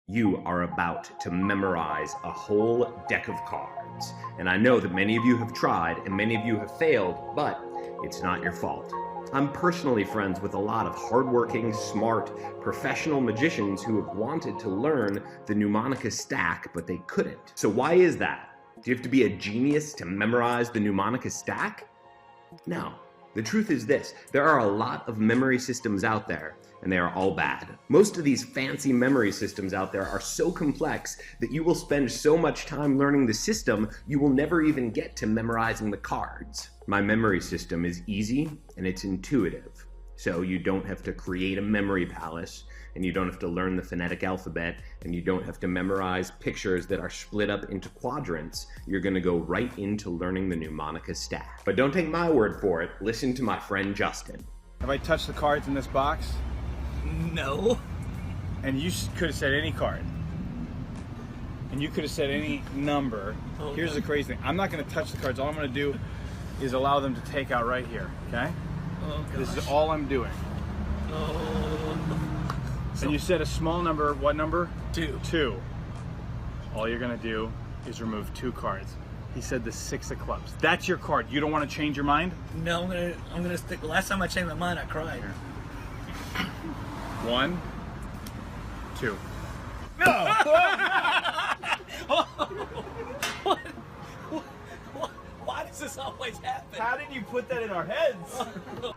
You are about to memorize a whole deck of cards. And I know that many of you have tried and many of you have failed, but it's not your fault. I'm personally friends with a lot of hardworking, smart, professional magicians who have wanted to learn the Mnemonica stack, but they couldn't. So why is that? Do you have to be a genius to memorize the Mnemonica stack? No. The truth is this: there are a lot of memory systems out there, and they are all bad. Most of these fancy memory systems out there are so complex that you will spend so much time learning the system, you will never even get to memorizing the cards. My memory system is easy and it's intuitive. So you don't have to create a memory palace, and you don't have to learn the phonetic alphabet, and you don't have to memorize pictures that are split up into quadrants. You're gonna go right into learning the Mnemonica stack. But don't take my word for it, listen to my friend Justin. Have I touched the cards in this box? No. And you could have said any card. And you could have said any number. Oh, Here's God. the crazy thing. I'm not gonna touch the cards. All I'm gonna do is allow them to take out right here, okay? Oh, gosh. This is all I'm doing. Oh. And you said a small number, what number? 2. 2. All you're gonna do is remove 2 cards. He said the 6 of clubs. That's your card. You don't want to change your mind? No, I'm gonna stick. Last time I changed my mind, I cried. 1, 2. Why does this always happen? How did you put that in our heads?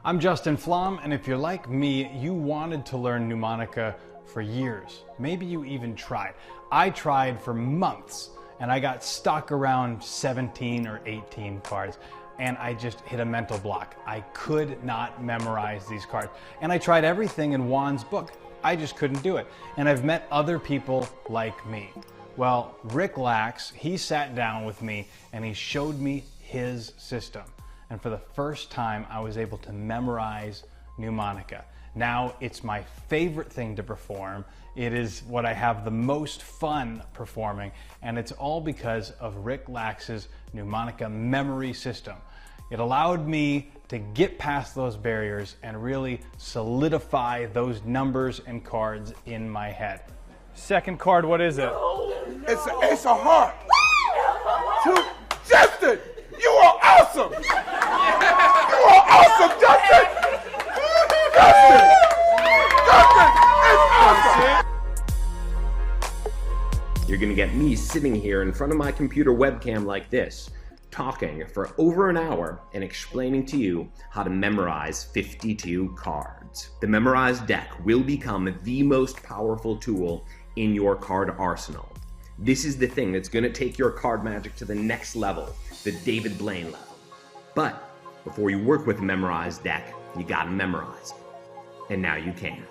I'm Justin Flom, and if you're like me, you wanted to learn Mnemonica for years. Maybe you even tried. I tried for months, and I got stuck around 17 or 18 cards, and I just hit a mental block. I could not memorize these cards. And I tried everything in Juan's book. I just couldn't do it. And I've met other people like me. Well, Rick Lax, he sat down with me and he showed me his system. And for the first time, I was able to memorize Mnemonica. Now it's my favorite thing to perform. It is what I have the most fun performing, and it's all because of Rick Lax's Mnemonica memory system. It allowed me to get past those barriers and really solidify those numbers and cards in my head. Second card, what is it? It's an ace of heart. Justin, you are awesome. You are awesome, Justin. Justin is awesome. You're gonna get me sitting here in front of my computer webcam like this, talking for over an hour and explaining to you how to memorize 52 cards. The memorized deck will become the most powerful tool in your card arsenal. This is the thing that's gonna take your card magic to the next level, the David Blaine level. But before you work with a memorized deck, you gotta memorize it. And now you can.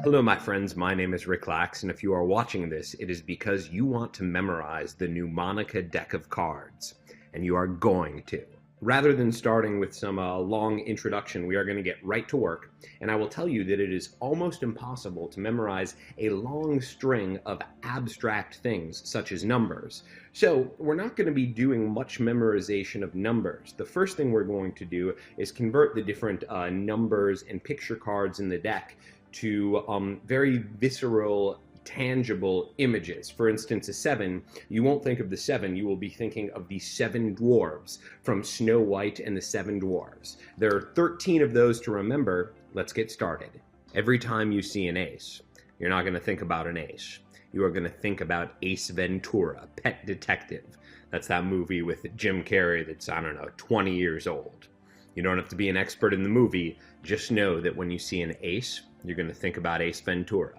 Hello my friends, my name is Rick Lax, and if you are watching this, it is because you want to memorize the Mnemonica deck of cards, and you are going to. Rather than starting with some long introduction, we are going to get right to work, and I will tell you that it is almost impossible to memorize a long string of abstract things, such as numbers. So we're not going to be doing much memorization of numbers. The first thing we're going to do is convert the different numbers and picture cards in the deck to very visceral, tangible images. For instance, a 7, you won't think of the 7, you will be thinking of the 7 dwarves from Snow White and the 7 Dwarves. There are 13 of those to remember. Let's get started. Every time you see an ace, you're not going to think about an ace. You are going to think about Ace Ventura, Pet Detective. That's that movie with Jim Carrey that's, I don't know, 20 years old. You don't have to be an expert in the movie, just know that when you see an ace, you're going to think about Ace Ventura.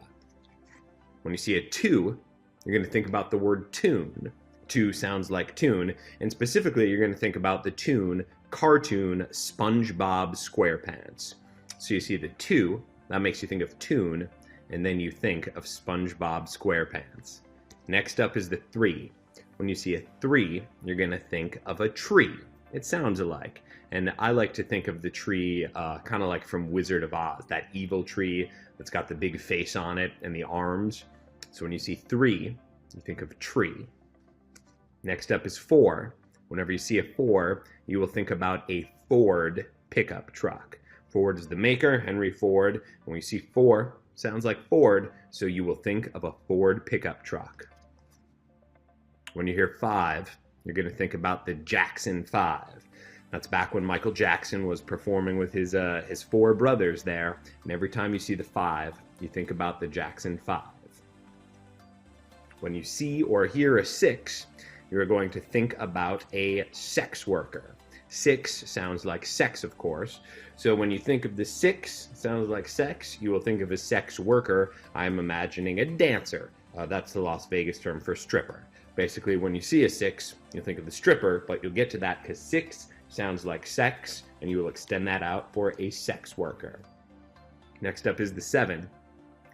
When you see a 2, you're going to think about the word tune. 2 sounds like tune, and specifically you're going to think about the tune, cartoon SpongeBob SquarePants. So you see the 2, that makes you think of tune, and then you think of SpongeBob SquarePants. Next up is the 3. When you see a 3, you're going to think of a tree. It sounds alike. And I like to think of the tree kind of like from Wizard of Oz, that evil tree that's got the big face on it and the arms. So when you see 3, you think of tree. Next up is 4. Whenever you see a 4, you will think about a Ford pickup truck. Ford is the maker, Henry Ford. When you see 4, sounds like Ford, so you will think of a Ford pickup truck. When you hear 5, you're going to think about the Jackson 5. That's back when Michael Jackson was performing with his 4 brothers there. And every time you see the 5, you think about the Jackson 5. When you see or hear a 6, you're going to think about a sex worker. 6 sounds like sex, of course. So when you think of the 6, sounds like sex, you will think of a sex worker. I'm imagining a dancer. That's the Las Vegas term for stripper. Basically, when you see a 6, you'll think of the stripper, but you'll get to that because 6 sounds like sex, and you will extend that out for a sex worker. Next up is the 7.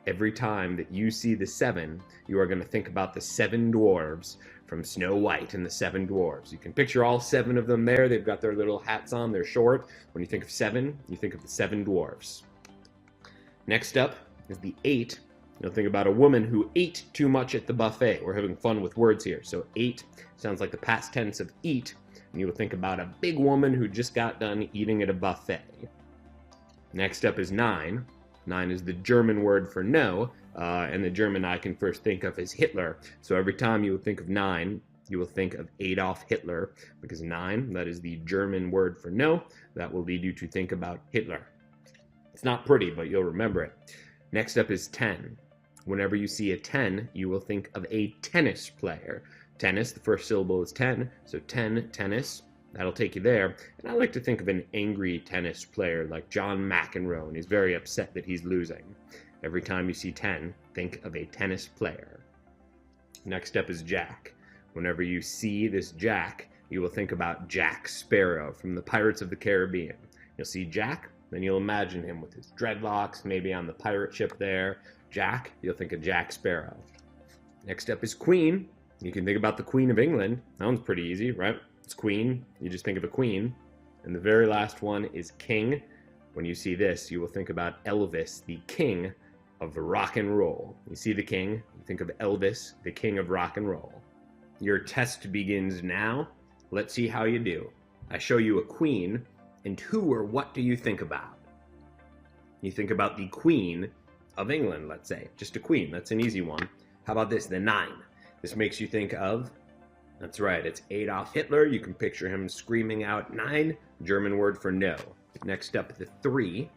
Every time that you see the 7, you are going to think about the 7 dwarves from Snow White and the 7 dwarves. You can picture all 7 of them there. They've got their little hats on. They're short. When you think of 7, you think of the 7 dwarves. Next up is the 8. You'll think about a woman who ate too much at the buffet. We're having fun with words here. So 8 sounds like the past tense of eat. And you will think about a big woman who just got done eating at a buffet. Next up is 9. 9 is the German word for no, and the German I can first think of is Hitler. So every time you will think of 9, you will think of Adolf Hitler, because 9, that is the German word for no. That will lead you to think about Hitler. It's not pretty, but you'll remember it. Next up is 10. Whenever you see a 10, you will think of a tennis player. Tennis, the first syllable is 10, so 10, tennis. That'll take you there. And I like to think of an angry tennis player like John McEnroe, and he's very upset that he's losing. Every time you see 10, think of a tennis player. Next up is Jack. Whenever you see this Jack, you will think about Jack Sparrow from the Pirates of the Caribbean. You'll see Jack, then you'll imagine him with his dreadlocks, maybe on the pirate ship there. Jack, you'll think of Jack Sparrow. Next up is Queen. You can think about the Queen of England. That one's pretty easy, right? It's Queen. You just think of a queen. And the very last one is King. When you see this, you will think about Elvis, the king of rock and roll. You see the king, you think of Elvis, the king of rock and roll. Your test begins now. Let's see how you do. I show you a queen, and who or what do you think about? You think about the Queen of England, let's say. Just a queen. That's an easy one. How about this, the 9? This makes you think of, that's right, it's Adolf Hitler. You can picture him screaming out 9, German word for no. Next up, the 3.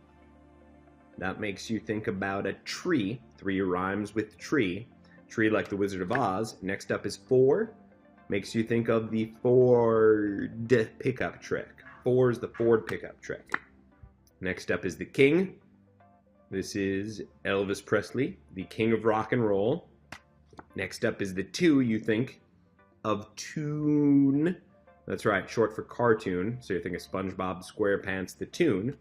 That makes you think about a tree. 3 rhymes with tree. Tree like the Wizard of Oz. Next up is 4. Makes you think of the Ford pickup trick. 4 is the Ford pickup trick. Next up is the King. This is Elvis Presley, the king of rock and roll. Next up is the 2. You think of Toon. That's right, short for cartoon. So you think of SpongeBob SquarePants, the Toon.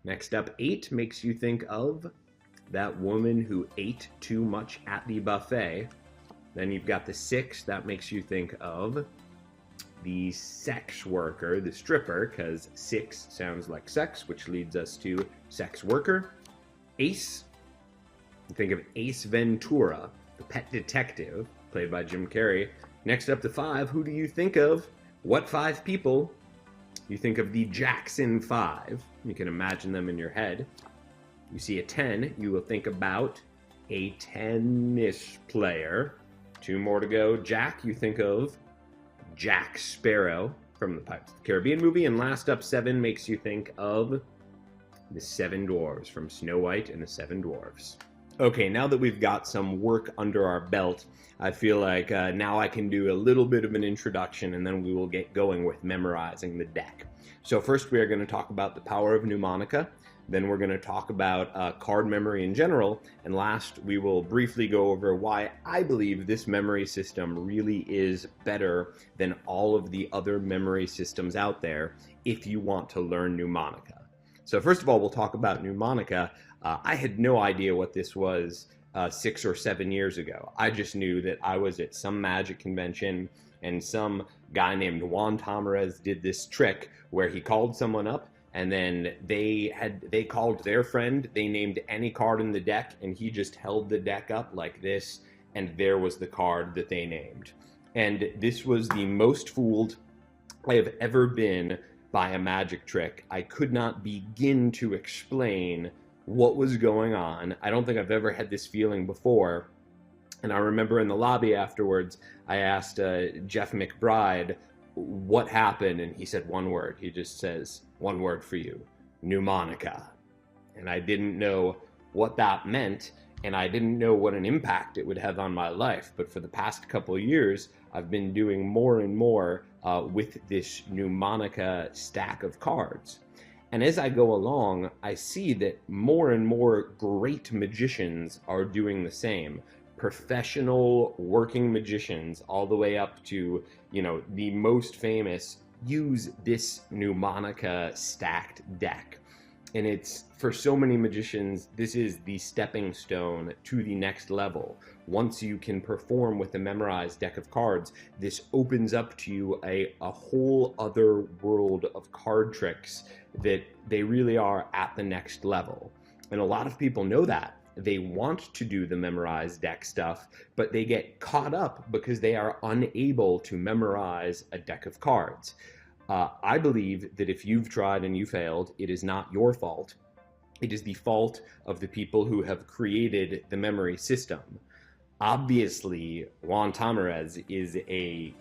Next up, 8 makes you think of that woman who ate too much at the buffet. Then you've got the 6. That makes you think of the sex worker, the stripper, because 6 sounds like sex, which leads us to sex worker. Ace. You think of Ace Ventura, the pet detective, played by Jim Carrey. Next up, the 5. Who do you think of? What 5 people? You think of the Jackson 5. You can imagine them in your head. You see a 10, you will think about a tennis player. 2 more to go. Jack, you think of Jack Sparrow from the Pirates of the Caribbean movie. And last up, 7 makes you think of the 7 dwarves from Snow White and the 7 dwarves. Okay, now that we've got some work under our belt, I feel like now I can do a little bit of an introduction, and then we will get going with memorizing the deck. So first we are going to talk about the power of Mnemonica, then we're going to talk about card memory in general, and last we will briefly go over why I believe this memory system really is better than all of the other memory systems out there if you want to learn Mnemonica. So first of all, we'll talk about Mnemonica. I had no idea what this was 6 or 7 years ago. I just knew that I was at some magic convention and some guy named Juan Tamarez did this trick where he called someone up and then they called their friend, they named any card in the deck, and he just held the deck up like this, and there was the card that they named. And this was the most fooled I have ever been by a magic trick. I could not begin to explain what was going on. I don't think I've ever had this feeling before. And I remember in the lobby afterwards, I asked Jeff McBride what happened, and he said one word. He just says, one word for you, Mnemonica. And I didn't know what that meant, and I didn't know what an impact it would have on my life. But for the past couple of years, I've been doing more and more with this Mnemonica stack of cards. And as I go along, I see that more and more great magicians are doing the same. Professional working magicians, all the way up to, you know, the most famous, use this Mnemonica stacked deck. And it's, for so many magicians, this is the stepping stone to the next level. Once you can perform with a memorized deck of cards, this opens up to you a whole other world of card tricks that they really are at the next level. And a lot of people know that. They want to do the memorized deck stuff, but they get caught up because they are unable to memorize a deck of cards. I believe that if you've tried and you failed, it is not your fault. It is the fault of the people who have created the memory system. Obviously, Juan Tamarez is a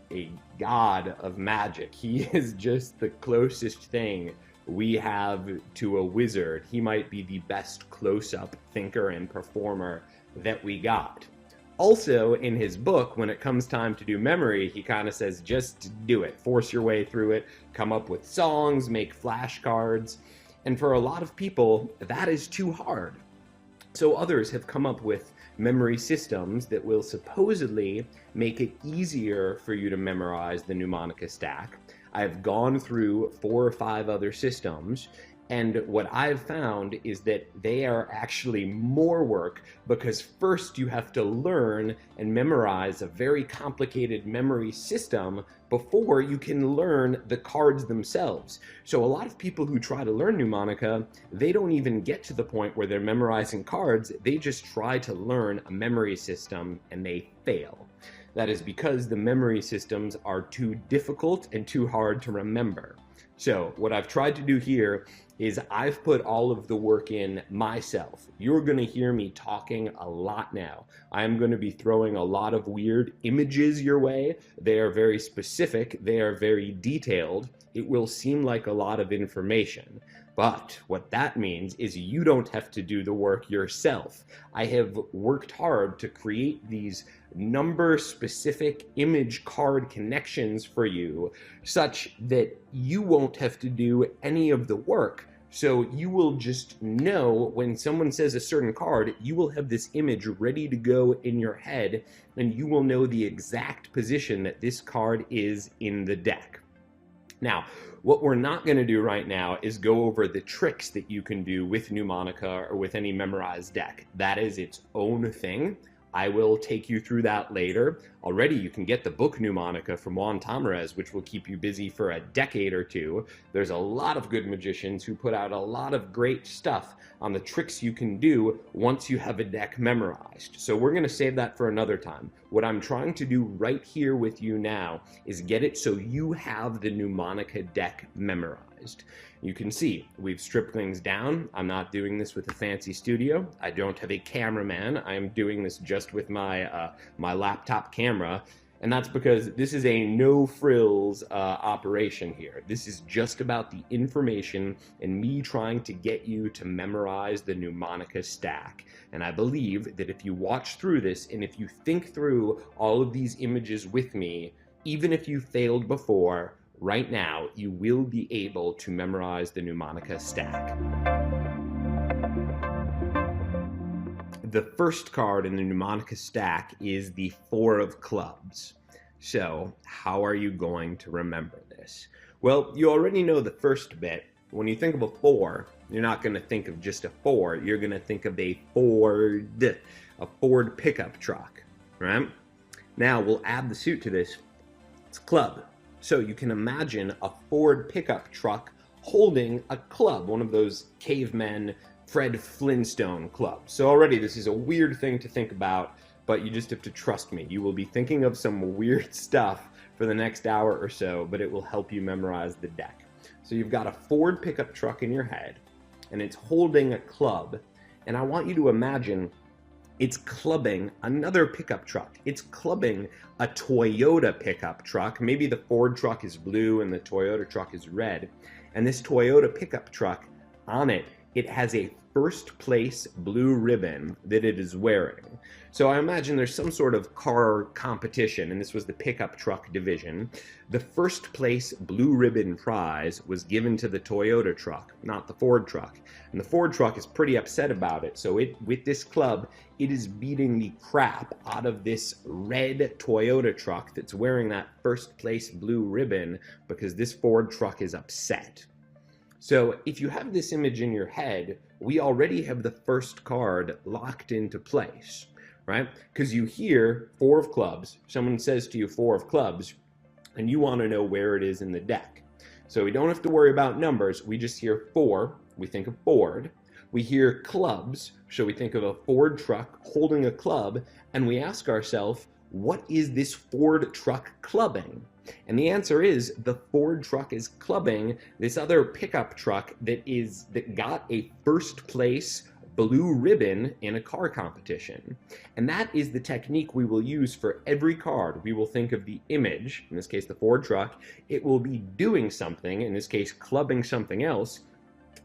god of magic. He is just the closest thing we have to a wizard. He might be the best close-up thinker and performer that we got. Also, in his book, when it comes time to do memory, he kind of says, just do it. Force your way through it. Come up with songs, make flashcards. And for a lot of people, that is too hard. So others have come up with memory systems that will supposedly make it easier for you to memorize the Mnemonica stack. I've gone through 4 or 5 other systems, and what I've found is that they are actually more work, because first you have to learn and memorize a very complicated memory system before you can learn the cards themselves. So a lot of people who try to learn Mnemonica, they don't even get to the point where they're memorizing cards. They just try to learn a memory system and they fail. That is because the memory systems are too difficult and too hard to remember. So what I've tried to do here is I've put all of the work in myself. You're going to hear me talking a lot now. I'm going to be throwing a lot of weird images your way. They are very specific. They are very detailed. It will seem like a lot of information. But what that means is you don't have to do the work yourself. I have worked hard to create these number-specific image card connections for you such that you won't have to do any of the work. So you will just know when someone says a certain card, you will have this image ready to go in your head, and you will know the exact position that this card is in the deck. Now, what we're not going to do right now is go over the tricks that you can do with Mnemonica or with any memorized deck. That is its own thing. I will take you through that later. Already you can get the book Mnemonica from Juan Tamarez, which will keep you busy for a decade or two. There's a lot of good magicians who put out a lot of great stuff on the tricks you can do once you have a deck memorized. So we're going to save that for another time. What I'm trying to do right here with you now is get it so you have the Mnemonica deck memorized. You can see we've stripped things down. I'm not doing this with a fancy studio. I don't have a cameraman. I am doing this just with my my laptop camera, and that's because this is a no-frills operation here. This is just about the information and me trying to get you to memorize the Mnemonica stack. And I believe that if you watch through this and if you think through all of these images with me, even if you failed before, right now, you will be able to memorize the Mnemonica stack. The first card in the Mnemonica stack is the 4 of clubs. So, how are you going to remember this? Well, you already know the first bit. When you think of a 4, you're not going to think of just a 4. You're going to think of a Ford pickup truck, right? Now, we'll add the suit to this. It's club. So you can imagine a Ford pickup truck holding a club, one of those cavemen Fred Flintstone clubs. So already this is a weird thing to think about, but you just have to trust me. You will be thinking of some weird stuff for the next hour or so, but it will help you memorize the deck. So you've got a Ford pickup truck in your head, and it's holding a club, and I want you to imagine it's clubbing another pickup truck. It's clubbing a Toyota pickup truck. Maybe the Ford truck is blue and the Toyota truck is red. And this Toyota pickup truck, on it, it has a first place blue ribbon that it is wearing. So I imagine there's some sort of car competition, and this was the pickup truck division. The first place blue ribbon prize was given to the Toyota truck, not the Ford truck. And the Ford truck is pretty upset about it. So with this club, it is beating the crap out of this red Toyota truck that's wearing that first place blue ribbon because this Ford truck is upset. So if you have this image in your head, we already have the first card locked into place, right? Because you hear 4 of clubs, someone says to you 4 of clubs, and you want to know where it is in the deck. So we don't have to worry about numbers, we just hear 4, we think of Ford. We hear clubs, so we think of a Ford truck holding a club, and we ask ourselves, what is this Ford truck clubbing? And the answer is the Ford truck is clubbing this other pickup truck that got a first place blue ribbon in a car competition. And that is the technique we will use for every card. We will think of the image, in this case the Ford truck, it will be doing something, in this case clubbing something else,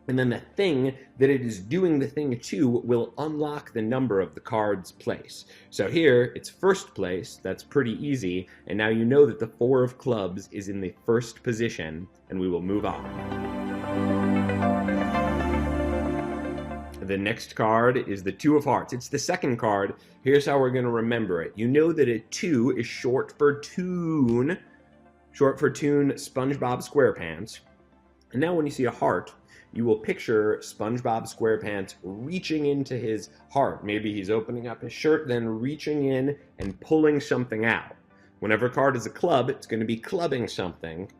and then the thing that it is doing the thing to will unlock the number of the card's place. So here, it's first place, that's pretty easy, and now you know that the 4 of clubs is in the first position, and we will move on. The next card is the 2 of hearts. It's the second card. Here's how we're going to remember it. You know that a 2 is short for Toon, SpongeBob SquarePants. And now when you see a heart, you will picture SpongeBob SquarePants reaching into his heart. Maybe he's opening up his shirt, then reaching in and pulling something out. Whenever a card is a club, it's going to be clubbing something.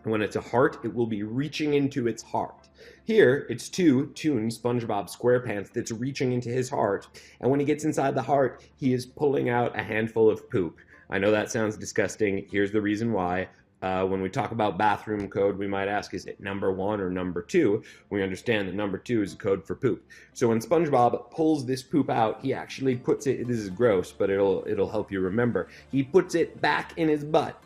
When it's a heart, it will be reaching into its heart. Here, it's Toon, SpongeBob SquarePants, that's reaching into his heart. And when he gets inside the heart, he is pulling out a handful of poop. I know that sounds disgusting. Here's the reason why. When we talk about bathroom code, we might ask, is it number 1 or number 2? We understand that number 2 is a code for poop. So when SpongeBob pulls this poop out, he actually puts it, this is gross, but it'll help you remember. He puts it back in his butt.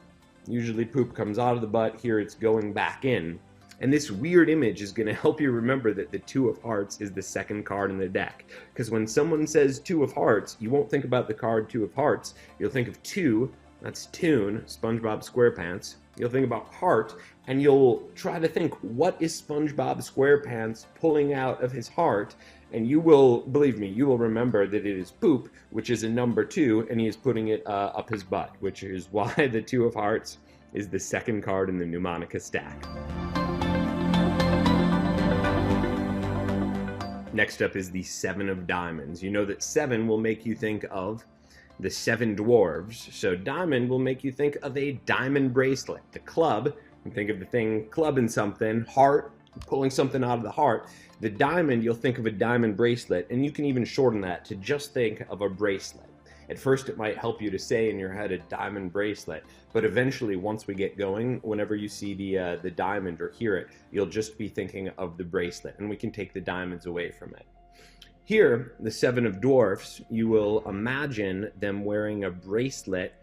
Usually poop comes out of the butt, here it's going back in. And this weird image is going to help you remember that the 2 of hearts is the second card in the deck. Because when someone says 2 of hearts, you won't think about the card 2 of hearts. You'll think of 2, that's Toon, SpongeBob SquarePants. You'll think about heart, and you'll try to think, what is SpongeBob SquarePants pulling out of his heart? And you will, believe me, you will remember that it is poop, which is a number 2, and he is putting it up his butt, which is why the 2 of hearts is the second card in the Mnemonica stack. Next up is the 7 of diamonds. You know that 7 will make you think of the 7 dwarves. So diamond will make you think of a diamond bracelet. The club, you think of the thing clubbing something, heart, pulling something out of the heart. The diamond, you'll think of a diamond bracelet, and you can even shorten that to just think of a bracelet. At first it might help you to say in your head a diamond bracelet, but eventually once we get going, whenever you see the diamond or hear it, you'll just be thinking of the bracelet, and we can take the diamonds away from it. Here, the 7 of dwarfs, you will imagine them wearing a bracelet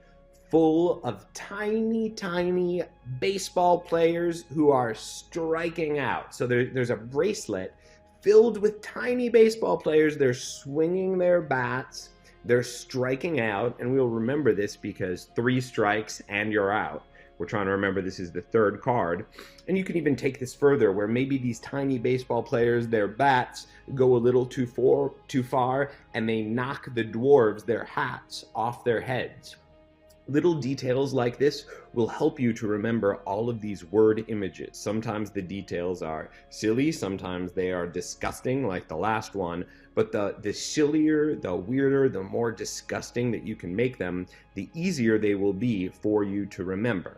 full of tiny, tiny baseball players who are striking out. So there's a bracelet filled with tiny baseball players. They're swinging their bats, they're striking out, and we'll remember this because 3 strikes and you're out. We're trying to remember this is the 3rd card. And you can even take this further, where maybe these tiny baseball players, their bats, go a little too far, and they knock the dwarves, their hats, off their heads. Little details like this will help you to remember all of these word images. Sometimes the details are silly, sometimes they are disgusting, like the last one, but the sillier, the weirder, the more disgusting that you can make them, the easier they will be for you to remember.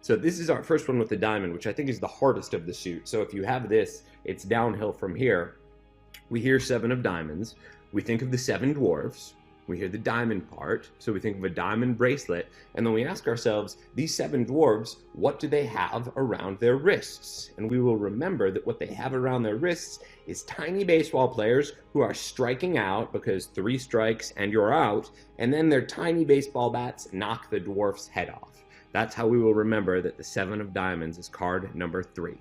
So this is our first one with the diamond, which I think is the hardest of the suit. So if you have this, it's downhill from here. We hear 7 of diamonds. We think of the 7 dwarves. We hear the diamond part, so we think of a diamond bracelet, and then we ask ourselves, these 7 dwarves, what do they have around their wrists? And we will remember that what they have around their wrists is tiny baseball players who are striking out because 3 strikes and you're out, and then their tiny baseball bats knock the dwarf's head off. That's how we will remember that the 7 of diamonds is card number 3.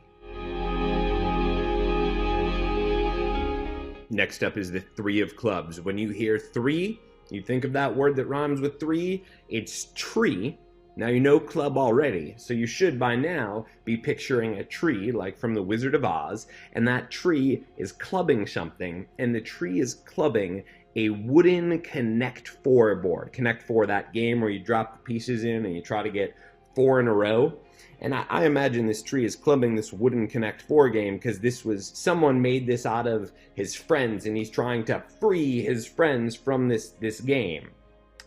Next up is the 3 of clubs. When you hear 3, you think of that word that rhymes with 3, it's tree. Now you know club already, so you should by now be picturing a tree like from the Wizard of Oz, and that tree is clubbing something, and the tree is clubbing a wooden Connect 4 board. Connect 4, that game where you drop the pieces in and you try to get 4 in a row. And I imagine this tree is clubbing this wooden Connect 4 game because someone made this out of his friends and he's trying to free his friends from this game.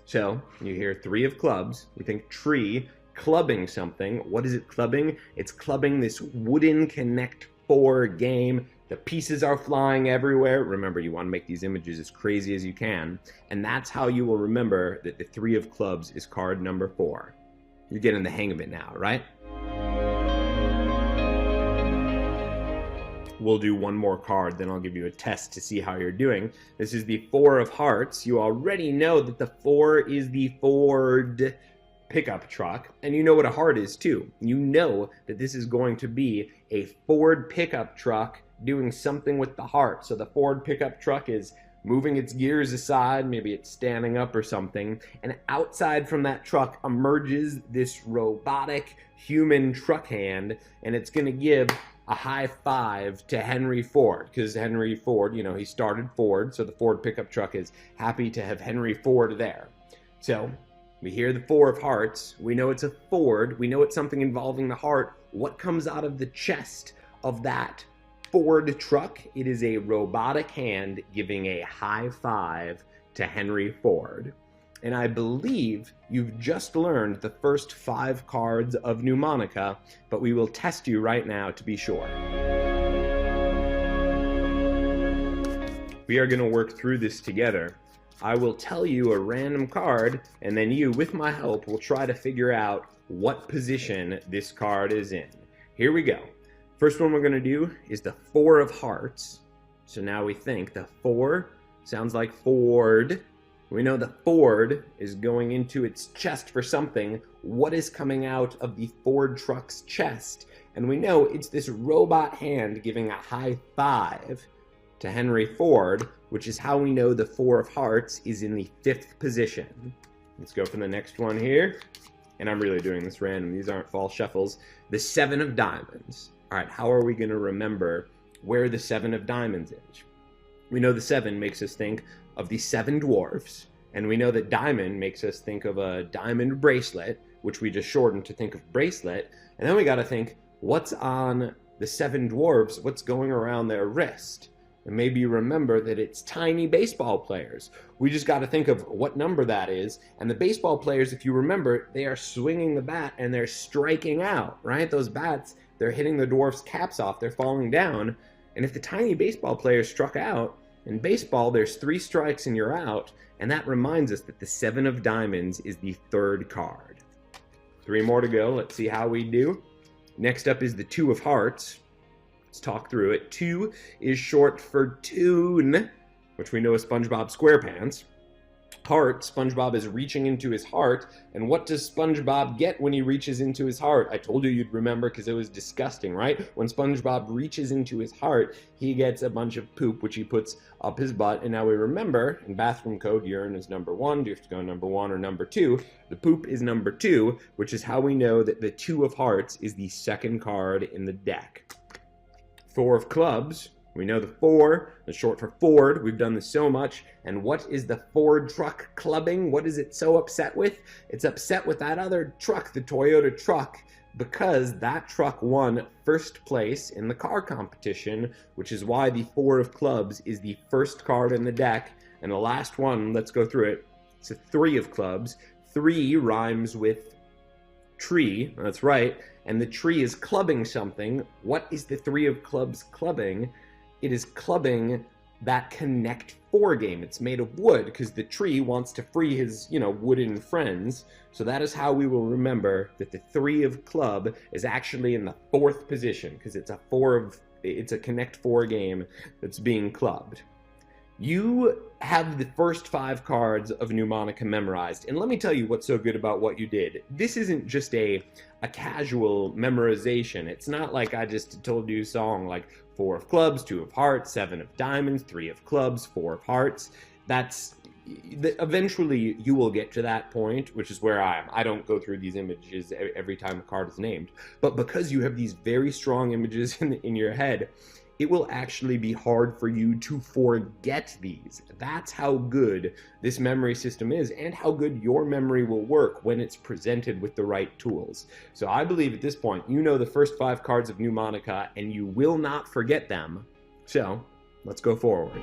So you hear 3 of clubs, you think tree clubbing something. What is it clubbing? It's clubbing this wooden Connect 4 game. The pieces are flying everywhere. Remember, you want to make these images as crazy as you can. And that's how you will remember that the 3 of clubs is card number 4. You're getting the hang of it now, right? We'll do one more card, then I'll give you a test to see how you're doing. This is the 4 of hearts. You already know that the 4 is the Ford pickup truck, and you know what a heart is too. You know that this is going to be a Ford pickup truck doing something with the heart. So the Ford pickup truck is moving its gears aside, maybe it's standing up or something, and outside from that truck emerges this robotic human truck hand, and it's going to give a high five to Henry Ford, because Henry Ford, you know, he started Ford, so the Ford pickup truck is happy to have Henry Ford there. So we hear the 4 of hearts, we know it's a Ford, we know it's something involving the heart. What comes out of the chest of that Ford truck? It is a robotic hand giving a high five to Henry Ford. And I believe you've just learned the first 5 cards of Mnemonica, but we will test you right now to be sure. We are going to work through this together. I will tell you a random card, and then you, with my help, will try to figure out what position this card is in. Here we go. First one we're going to do is the 4 of hearts. So now we think the 4 sounds like Ford. We know the Ford is going into its chest for something. What is coming out of the Ford truck's chest? And we know it's this robot hand giving a high five to Henry Ford, which is how we know the 4 of hearts is in the 5th position. Let's go for the next one here. And I'm really doing this random. These aren't false shuffles. The 7 of diamonds. All right, how are we going to remember where the 7 of diamonds is? We know the 7 makes us think of the 7 dwarfs, and we know that diamond makes us think of a diamond bracelet, which we just shortened to think of bracelet, and then we got to think, what's on the 7 dwarfs, what's going around their wrist? And maybe you remember that it's tiny baseball players. We just got to think of what number that is, and the baseball players, if you remember, they are swinging the bat and they're striking out, right? Those bats, they're hitting the dwarfs' caps off, they're falling down, and if the tiny baseball players struck out, in baseball, there's 3 strikes and you're out, and that reminds us that the 7 of diamonds is the 3rd card. 3 more to go. Let's see how we do. Next up is the 2 of hearts. Let's talk through it. 2 is short for tune, which we know is SpongeBob SquarePants. Heart, SpongeBob is reaching into his heart, and what does SpongeBob get when he reaches into his heart? I told you you'd remember because it was disgusting, right? When SpongeBob reaches into his heart, he gets a bunch of poop, which he puts up his butt, and now we remember, in bathroom code, urine is number 1. Do you have to go number 1 or number 2? The poop is number 2, which is how we know that the 2 of hearts is the 2nd card in the deck. 4 of clubs. We know the 4 is short for Ford. We've done this so much. And what is the Ford truck clubbing? What is it so upset with? It's upset with that other truck, the Toyota truck, because that truck won 1st place in the car competition, which is why the 4 of clubs is the 1st card in the deck. And the last one, let's go through it. It's a 3 of clubs. 3 rhymes with tree. That's right. And the tree is clubbing something. What is the 3 of clubs clubbing? It is clubbing that Connect 4 game. It's made of wood because the tree wants to free his, wooden friends. So that is how we will remember that the 3 of club is actually in the 4th position because it's a Connect 4 game that's being clubbed. You have the first 5 cards of Mnemonica memorized, and let me tell you what's so good about what you did. This isn't just a casual memorization. It's not like I just told you a song like 4 of clubs, 2 of hearts, 7 of diamonds, 3 of clubs, 4 of hearts. Eventually you will get to that point, which is where I am. I don't go through these images every time a card is named, but because you have these very strong images in your head, it will actually be hard for you to forget these. That's how good this memory system is and how good your memory will work when it's presented with the right tools. So I believe at this point, you know the first 5 cards of Mnemonica and you will not forget them. So let's go forward.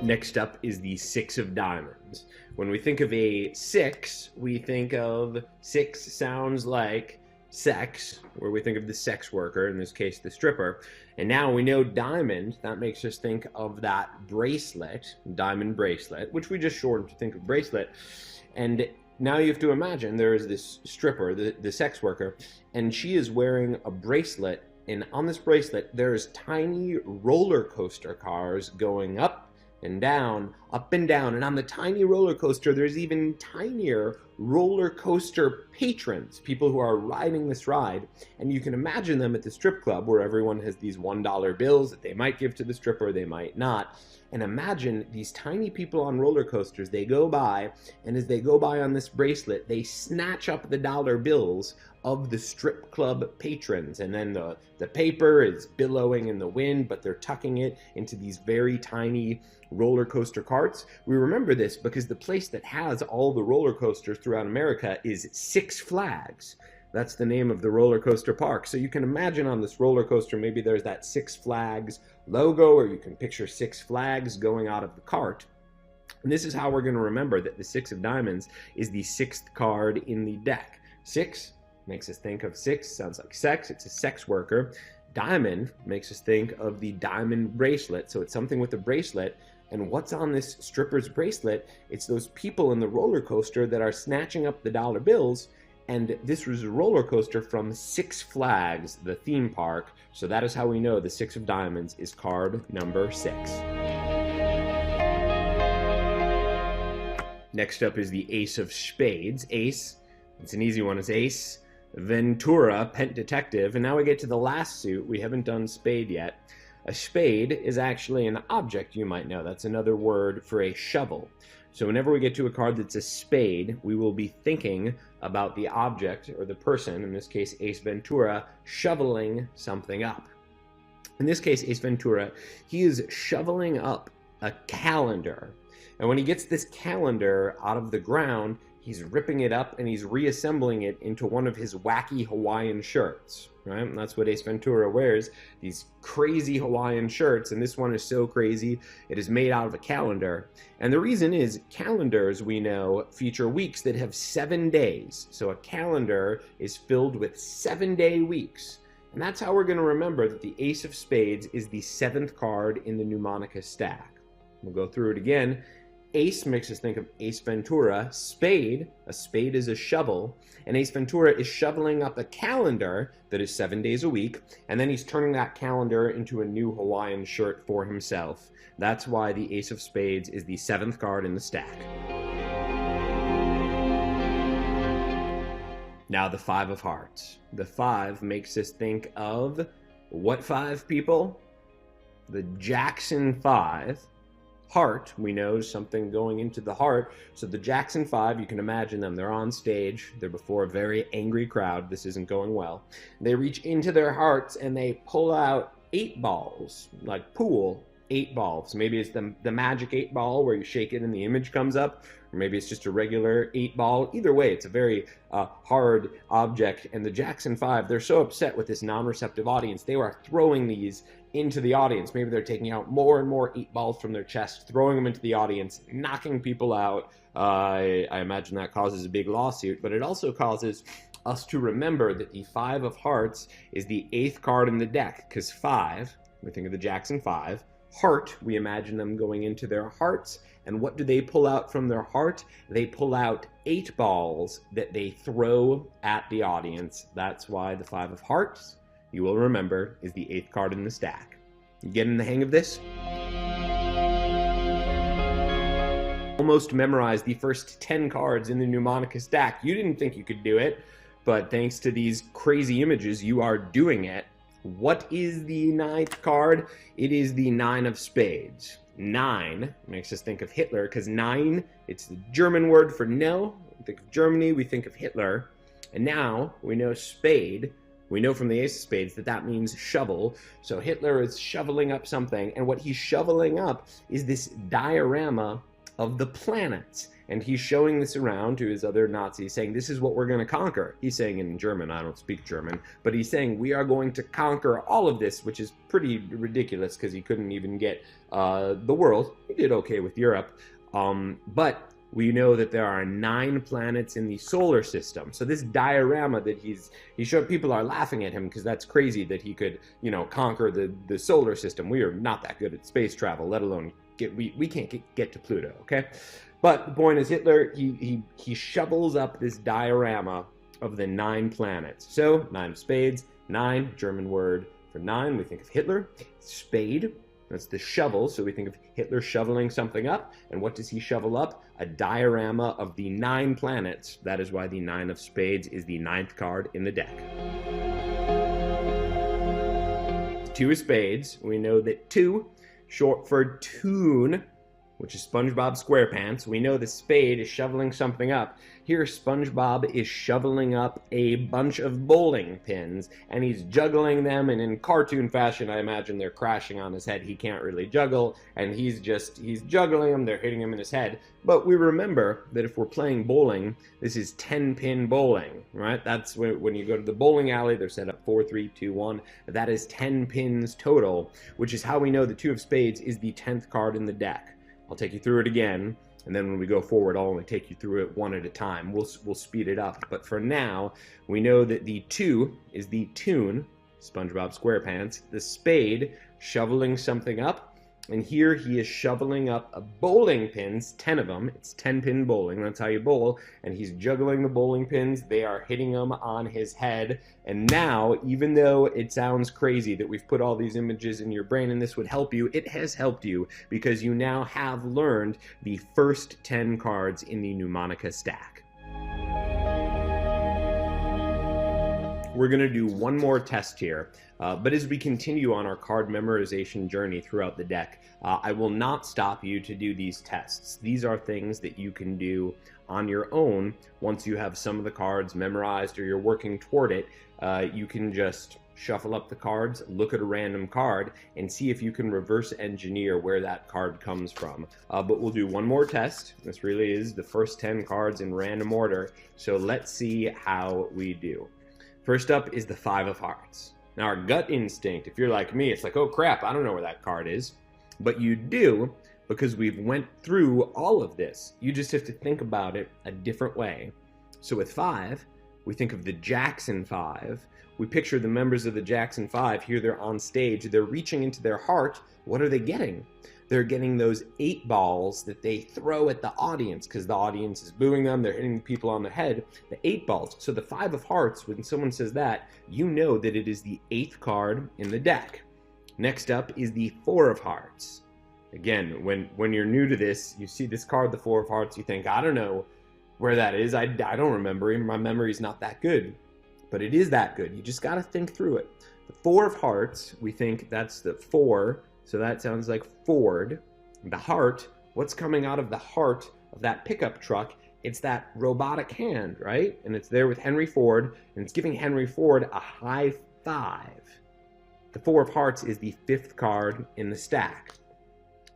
Next up is the 6 of diamonds. When we think of a 6, we think of 6 sounds like sex, where we think of the sex worker, in this case the stripper. And now we know diamond, that makes us think of that bracelet, diamond bracelet, which we just shortened to think of bracelet. And now you have to imagine there is this stripper, the sex worker, and she is wearing a bracelet, and on this bracelet there's tiny roller coaster cars going up and down, and on the tiny roller coaster there's even tinier roller coaster patrons, people who are riding this ride, and you can imagine them at the strip club where everyone has these $1 bills that they might give to the stripper, they might not. And imagine these tiny people on roller coasters, they go by, and as they go by on this bracelet, they snatch up the dollar bills of the strip club patrons, and then the paper is billowing in the wind, but they're tucking it into these very tiny roller coaster carts. We remember this because the place that has all the roller coasters throughout America is Six Flags. That's the name of the roller coaster park. So you can imagine on this roller coaster, maybe there's that Six Flags logo, or you can picture Six Flags going out of the cart. And this is how we're going to remember that the 6 of diamonds is the 6th card in the deck. 6 makes us think of 6, sounds like sex, it's a sex worker. Diamond makes us think of the diamond bracelet, so it's something with a bracelet. And what's on this stripper's bracelet? It's those people in the roller coaster that are snatching up the dollar bills. And this was a roller coaster from Six Flags, the theme park. So that is how we know the 6 of diamonds is card number 6. Next up is the Ace of Spades. Ace, it's an easy one, it's Ace Ventura, Pet Detective. And now we get to the last suit. We haven't done spade yet. A spade is actually an object, you might know. That's another word for a shovel. So whenever we get to a card that's a spade, we will be thinking about the object or the person, in this case Ace Ventura, shoveling something up. In this case, Ace Ventura, he is shoveling up a calendar. And when he gets this calendar out of the ground, he's ripping it up and he's reassembling it into one of his wacky Hawaiian shirts, right? And that's what Ace Ventura wears, these crazy Hawaiian shirts, and this one is so crazy, it is made out of a calendar. And the reason is, calendars, we know, feature weeks that have 7 days. So a calendar is filled with 7-day weeks. And that's how we're going to remember that the Ace of Spades is the 7th card in the Mnemonica stack. We'll go through it again. Ace makes us think of Ace Ventura. Spade, a spade is a shovel, and Ace Ventura is shoveling up a calendar that is 7 days a week, and then he's turning that calendar into a new Hawaiian shirt for himself. That's why the Ace of Spades is the 7th card in the stack. Now the 5 of Hearts. The 5 makes us think of what 5 people? The Jackson 5. Heart, we know, something going into the heart. So the Jackson 5, you can imagine them. They're on stage. They're before a very angry crowd. This isn't going well. They reach into their hearts and they pull out 8 balls, like pool, 8 balls. Maybe it's the magic 8 ball where you shake it and the image comes up, or maybe it's just a regular 8 ball. Either way, it's a very hard object. And the Jackson 5, they're so upset with this non-receptive audience, they are throwing these into the audience. Maybe they're taking out more and more 8 balls from their chest, throwing them into the audience, knocking people out. I imagine that causes a big lawsuit, but it also causes us to remember that the 5 of Hearts is the 8th card in the deck, because 5 we think of the Jackson 5. Heart, we imagine them going into their hearts. And what do they pull out from their heart? They pull out 8 balls that they throw at the audience. That's why the 5 of hearts, you will remember, is the 8th card in the stack. You getting the hang of this? Almost memorized the first 10 cards in the Mnemonica stack. You didn't think you could do it, but thanks to these crazy images, you are doing it. What is the 9th card? It is the 9 of spades. 9 makes us think of Hitler, because 9, it's the German word for no. We think of Germany, we think of Hitler. And now we know spade. We know from the ace of spades that that means shovel. So Hitler is shoveling up something, and what he's shoveling up is this diorama of the planets. And he's showing this around to his other Nazis, saying, this is what we're going to conquer. He's saying in German, I don't speak German, but he's saying we are going to conquer all of this, which is pretty ridiculous because he couldn't even get the world. He did okay with Europe. But we know that there are 9 planets in the solar system. So this diorama that he showed, people are laughing at him because that's crazy that he could, conquer the solar system. We are not that good at space travel, let alone we can't get to Pluto, okay? But the point is, Hitler, he shovels up this diorama of the 9 planets. So 9 of spades, 9, German word for 9, we think of Hitler. Spade, that's the shovel, so we think of Hitler shoveling something up. And what does he shovel up? A diorama of the 9 planets. That is why the 9 of spades is the 9th card in the deck. 2 of spades, we know that 2, short for toon, which is SpongeBob SquarePants. We know the spade is shoveling something up. Here, SpongeBob is shoveling up a bunch of bowling pins, and he's juggling them, and in cartoon fashion, I imagine they're crashing on his head. He can't really juggle, and he's juggling them, they're hitting him in his head. But we remember that if we're playing bowling, this is 10-pin bowling, right? That's when you go to the bowling alley, they're set up 4, 3, 2, 1. That is 10 pins total, which is how we know the 2 of spades is the 10th card in the deck. I'll take you through it again, and then when we go forward, I'll only take you through it one at a time. We'll speed it up. But for now, we know that the 2 is the toon, SpongeBob SquarePants, the spade shoveling something up, and here he is shoveling up a bowling pins, 10 of them. It's 10-pin bowling, that's how you bowl, and he's juggling the bowling pins. They are hitting them on his head, and now, even though it sounds crazy that we've put all these images in your brain and this would help you, it has helped you because you now have learned the first 10 cards in the Mnemonica stack. We're going to do one more test here, but as we continue on our card memorization journey throughout the deck, I will not stop you to do these tests. These are things that you can do on your own once you have some of the cards memorized or you're working toward it. You can just shuffle up the cards, look at a random card, and see if you can reverse engineer where that card comes from. But we'll do one more test. This really is the first 10 cards in random order, so let's see how we do. First up is the 5 of hearts. Now our gut instinct, if you're like me, it's like, oh crap, I don't know where that card is. But you do, because we've went through all of this. You just have to think about it a different way. So with 5, we think of the Jackson 5. We picture the members of the Jackson 5. Here they're on stage. They're reaching into their heart. What are they getting? They're getting those 8 balls that they throw at the audience because the audience is booing them. They're hitting people on the head. The 8 balls. So the 5 of hearts, when someone says that, you know that it is the 8th card in the deck. Next up is the 4 of hearts. Again, when you're new to this, you see this card, the 4 of hearts, you think, I don't know where that is. I don't remember him. My memory's not that good. But it is that good. You just got to think through it. The 4 of hearts, we think that's the 4. So that sounds like Ford. The heart, what's coming out of the heart of that pickup truck? It's that robotic hand, right? And it's there with Henry Ford, and it's giving Henry Ford a high 5. The 4 of hearts is the 5th card in the stack.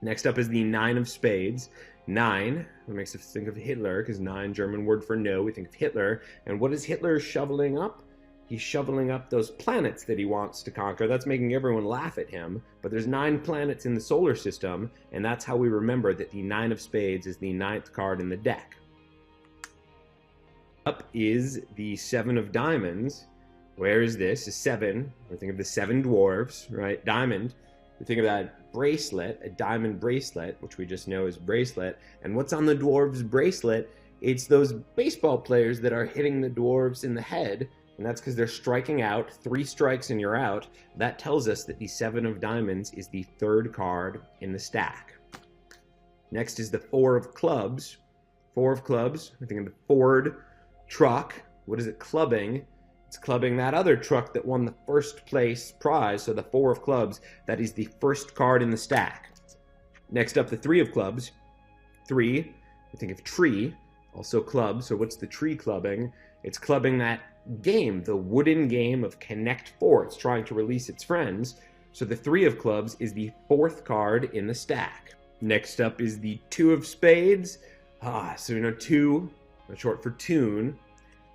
Next up is the 9 of spades. 9, that makes us think of Hitler, because 9, German word for no, we think of Hitler. And what is Hitler shoveling up? He's shoveling up those planets that he wants to conquer. That's making everyone laugh at him. But there's 9 planets in the solar system, and that's how we remember that the 9 of spades is the 9th card in the deck. Up is the 7 of diamonds. Where is this? A 7. We think of the 7 dwarves, right? Diamond. We think of that bracelet, a diamond bracelet, which we just know is bracelet. And what's on the dwarves' bracelet? It's those baseball players that are hitting the dwarves in the head, and that's because they're striking out. 3 strikes and you're out. That tells us that the 7 of diamonds is the 3rd card in the stack. Next is the 4 of clubs. 4 of clubs, I think of the Ford truck. What is it clubbing? It's clubbing that other truck that won the 1st place prize, so the 4 of clubs, that is the 1st card in the stack. Next up, the 3 of clubs. 3, I think of tree, also club, so what's the tree clubbing? It's clubbing that game, the wooden game of Connect 4. It's trying to release its friends, so the 3 of clubs is the 4th card in the stack. Next up is the 2 of spades. So you know 2, short for tune.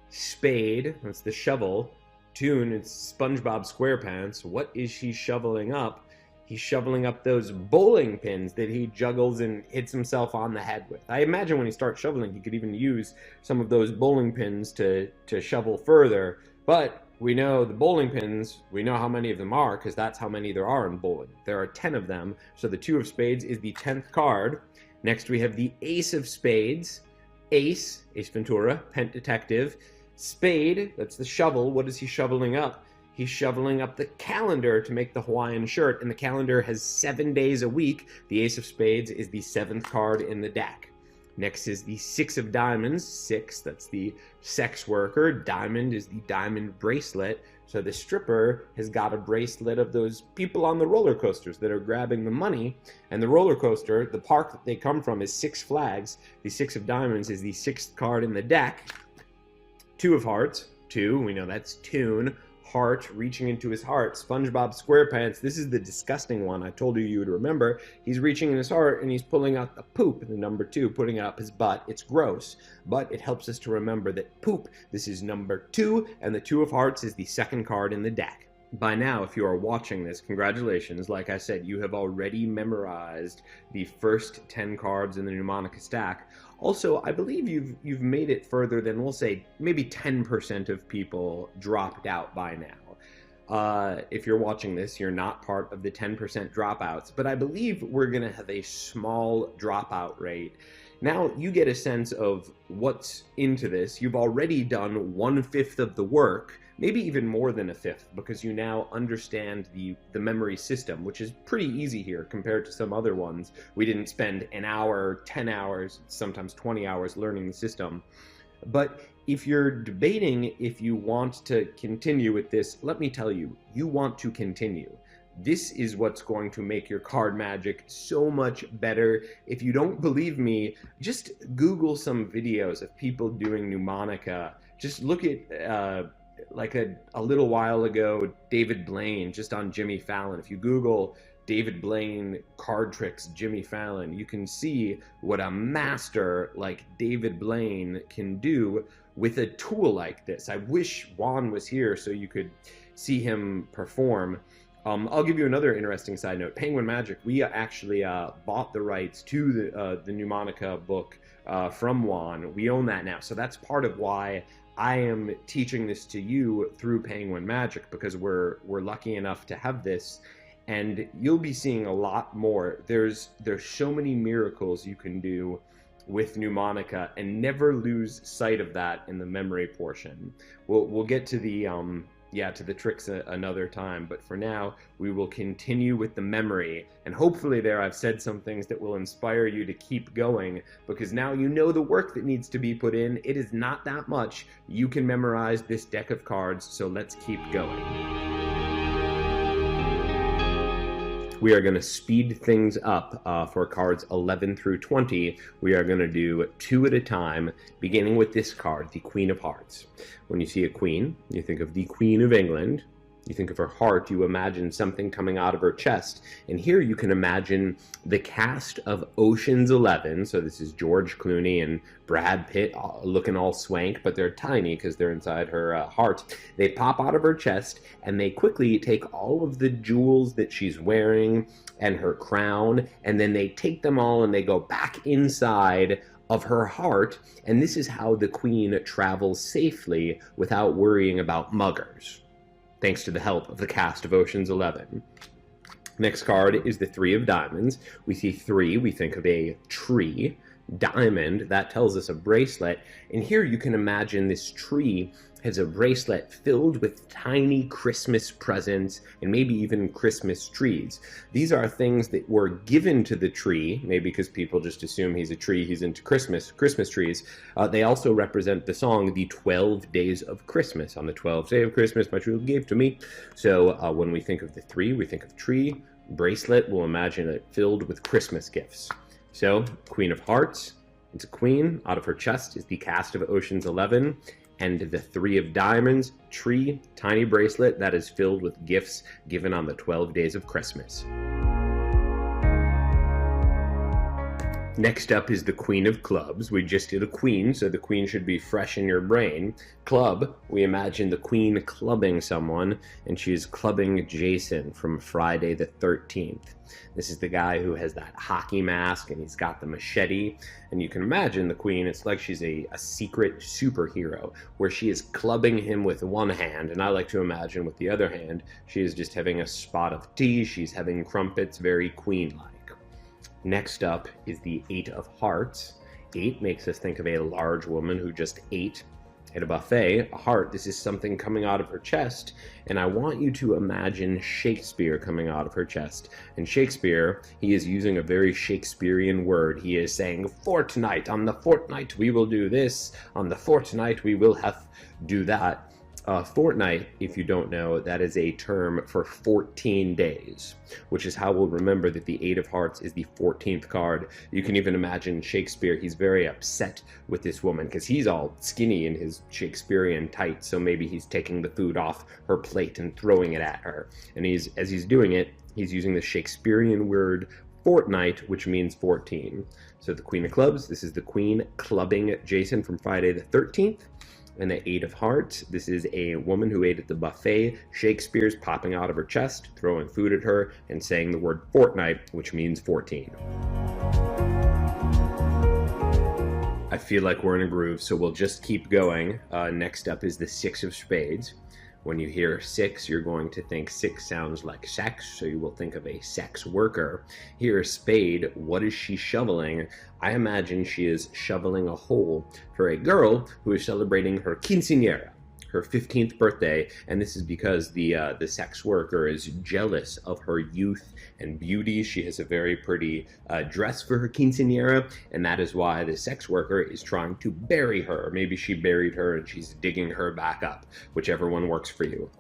Spade, that's the shovel. Tune, it's SpongeBob SquarePants. What is he shoveling up? He's shoveling up those bowling pins that he juggles and hits himself on the head with. I imagine when he starts shoveling, he could even use some of those bowling pins to shovel further. But we know the bowling pins, we know how many of them are, because that's how many there are in bowling. There are 10 of them, so the 2 of spades is the 10th card. Next we have the ace of spades. Ace, Ace Ventura, Pent Detective. Spade, that's the shovel. What is he shoveling up? He's shoveling up the calendar to make the Hawaiian shirt, and the calendar has 7 days a week. The ace of spades is the 7th card in the deck. Next is the 6 of diamonds. 6, that's the sex worker. Diamond is the diamond bracelet. So the stripper has got a bracelet of those people on the roller coasters that are grabbing the money. And the roller coaster, the park that they come from, is 6 flags. The 6 of diamonds is the 6th card in the deck. 2 of hearts. 2, we know that's tune. Heart, reaching into his heart. SpongeBob SquarePants, this is the disgusting one I told you would remember. He's reaching in his heart and he's pulling out the poop. The number 2, putting up his butt. It's gross, but it helps us to remember that poop, this is number 2, and the 2 of hearts is the 2nd card in the deck. By now, if you are watching this, congratulations. Like I said, you have already memorized the first 10 cards in the Mnemonica stack. Also, I believe you've made it further than, we'll say, maybe 10% of people dropped out by now. If you're watching this, you're not part of the 10% dropouts, but I believe we're going to have a small dropout rate. Now you get a sense of what's into this. You've already done 1/5 of the work, maybe even more than 1/5, because you now understand the memory system, which is pretty easy here compared to some other ones. We didn't spend an hour, 10 hours, sometimes 20 hours learning the system. But if you're debating if you want to continue with this, let me tell you, you want to continue. This is what's going to make your card magic so much better. If you don't believe me, just Google some videos of people doing Mnemonica. Just look at, like a little while ago, David Blaine, just on Jimmy Fallon. If you Google David Blaine card tricks Jimmy Fallon, you can see what a master like David Blaine can do with a tool like this. I wish Juan was here so you could see him perform. I'll give you another interesting side note. Penguin Magic, we actually bought the rights to the Mnemonica book from Juan. We own that now, so that's part of why I am teaching this to you through Penguin Magic, because we're lucky enough to have this, and you'll be seeing a lot more. There's so many miracles you can do with Mnemonica, and never lose sight of that in the memory portion. We'll get to the to the tricks another time, but for now we will continue with the memory, and hopefully there I've said some things that will inspire you to keep going, because now you know the work that needs to be put in. It is not that much. You can memorize this deck of cards, so let's keep going. We are going to speed things up for cards 11 through 20. We are going to do 2 at a time, beginning with this card, the Queen of Hearts. When you see a queen, you think of the Queen of England. You think of her heart, you imagine something coming out of her chest. And here you can imagine the cast of Ocean's 11. So this is George Clooney and Brad Pitt looking all swank, but they're tiny because they're inside her heart. They pop out of her chest and they quickly take all of the jewels that she's wearing and her crown, and then they take them all and they go back inside of her heart. And this is how the queen travels safely without worrying about muggers, thanks to the help of the cast of Ocean's 11. Next card is the three of diamonds. We see three, we think of a tree. Diamond, that tells us a bracelet. And here you can imagine this tree has a bracelet filled with tiny Christmas presents and maybe even Christmas trees. These are things that were given to the tree, maybe because people just assume he's a tree, he's into Christmas trees. They also represent the song, The 12 Days of Christmas. On the 12th day of Christmas, my true love gave to me. So when we think of the three, we think of tree. Bracelet, we'll imagine it filled with Christmas gifts. So, Queen of Hearts, it's a queen. Out of her chest is the cast of Ocean's 11. And the three of diamonds, tree, tiny bracelet that is filled with gifts given on the 12 days of Christmas. Next up is the Queen of Clubs. We just did a queen, so the queen should be fresh in your brain. Club, we imagine the queen clubbing someone, and she is clubbing Jason from Friday the 13th. This is the guy who has that hockey mask, and he's got the machete. And you can imagine the queen, it's like she's a secret superhero, where she is clubbing him with one hand, and I like to imagine with the other hand, she is just having a spot of tea, she's having crumpets, very queen-like. Next up is the Eight of Hearts. Eight makes us think of a large woman who just ate at a buffet. A heart, this is something coming out of her chest, and I want you to imagine Shakespeare coming out of her chest. And Shakespeare, he is using a very Shakespearean word. He is saying, fortnight, on the fortnight we will do this, on the fortnight we will have do that. Fortnight, if you don't know, that is a term for 14 days, which is how we'll remember that the Eight of Hearts is the 14th card. You can even imagine Shakespeare, he's very upset with this woman because he's all skinny in his Shakespearean tights, so maybe he's taking the food off her plate and throwing it at her. And as he's doing it, he's using the Shakespearean word fortnight, which means 14. So the Queen of Clubs, this is the queen clubbing Jason from Friday the 13th. And the Eight of Hearts, this is a woman who ate at the buffet. Shakespeare's popping out of her chest, throwing food at her, and saying the word fortnight, which means 14. I feel like we're in a groove, so we'll just keep going. Next up is the Six of Spades. When you hear six, you're going to think six sounds like sex, so you will think of a sex worker. Here, spade, what is she shoveling? I imagine she is shoveling a hole for a girl who is celebrating her quinceañera, her 15th birthday, and this is because the sex worker is jealous of her youth and beauty. She has a very pretty dress for her quinceañera, and that is why the sex worker is trying to bury her. Maybe she buried her and she's digging her back up, whichever one works for you.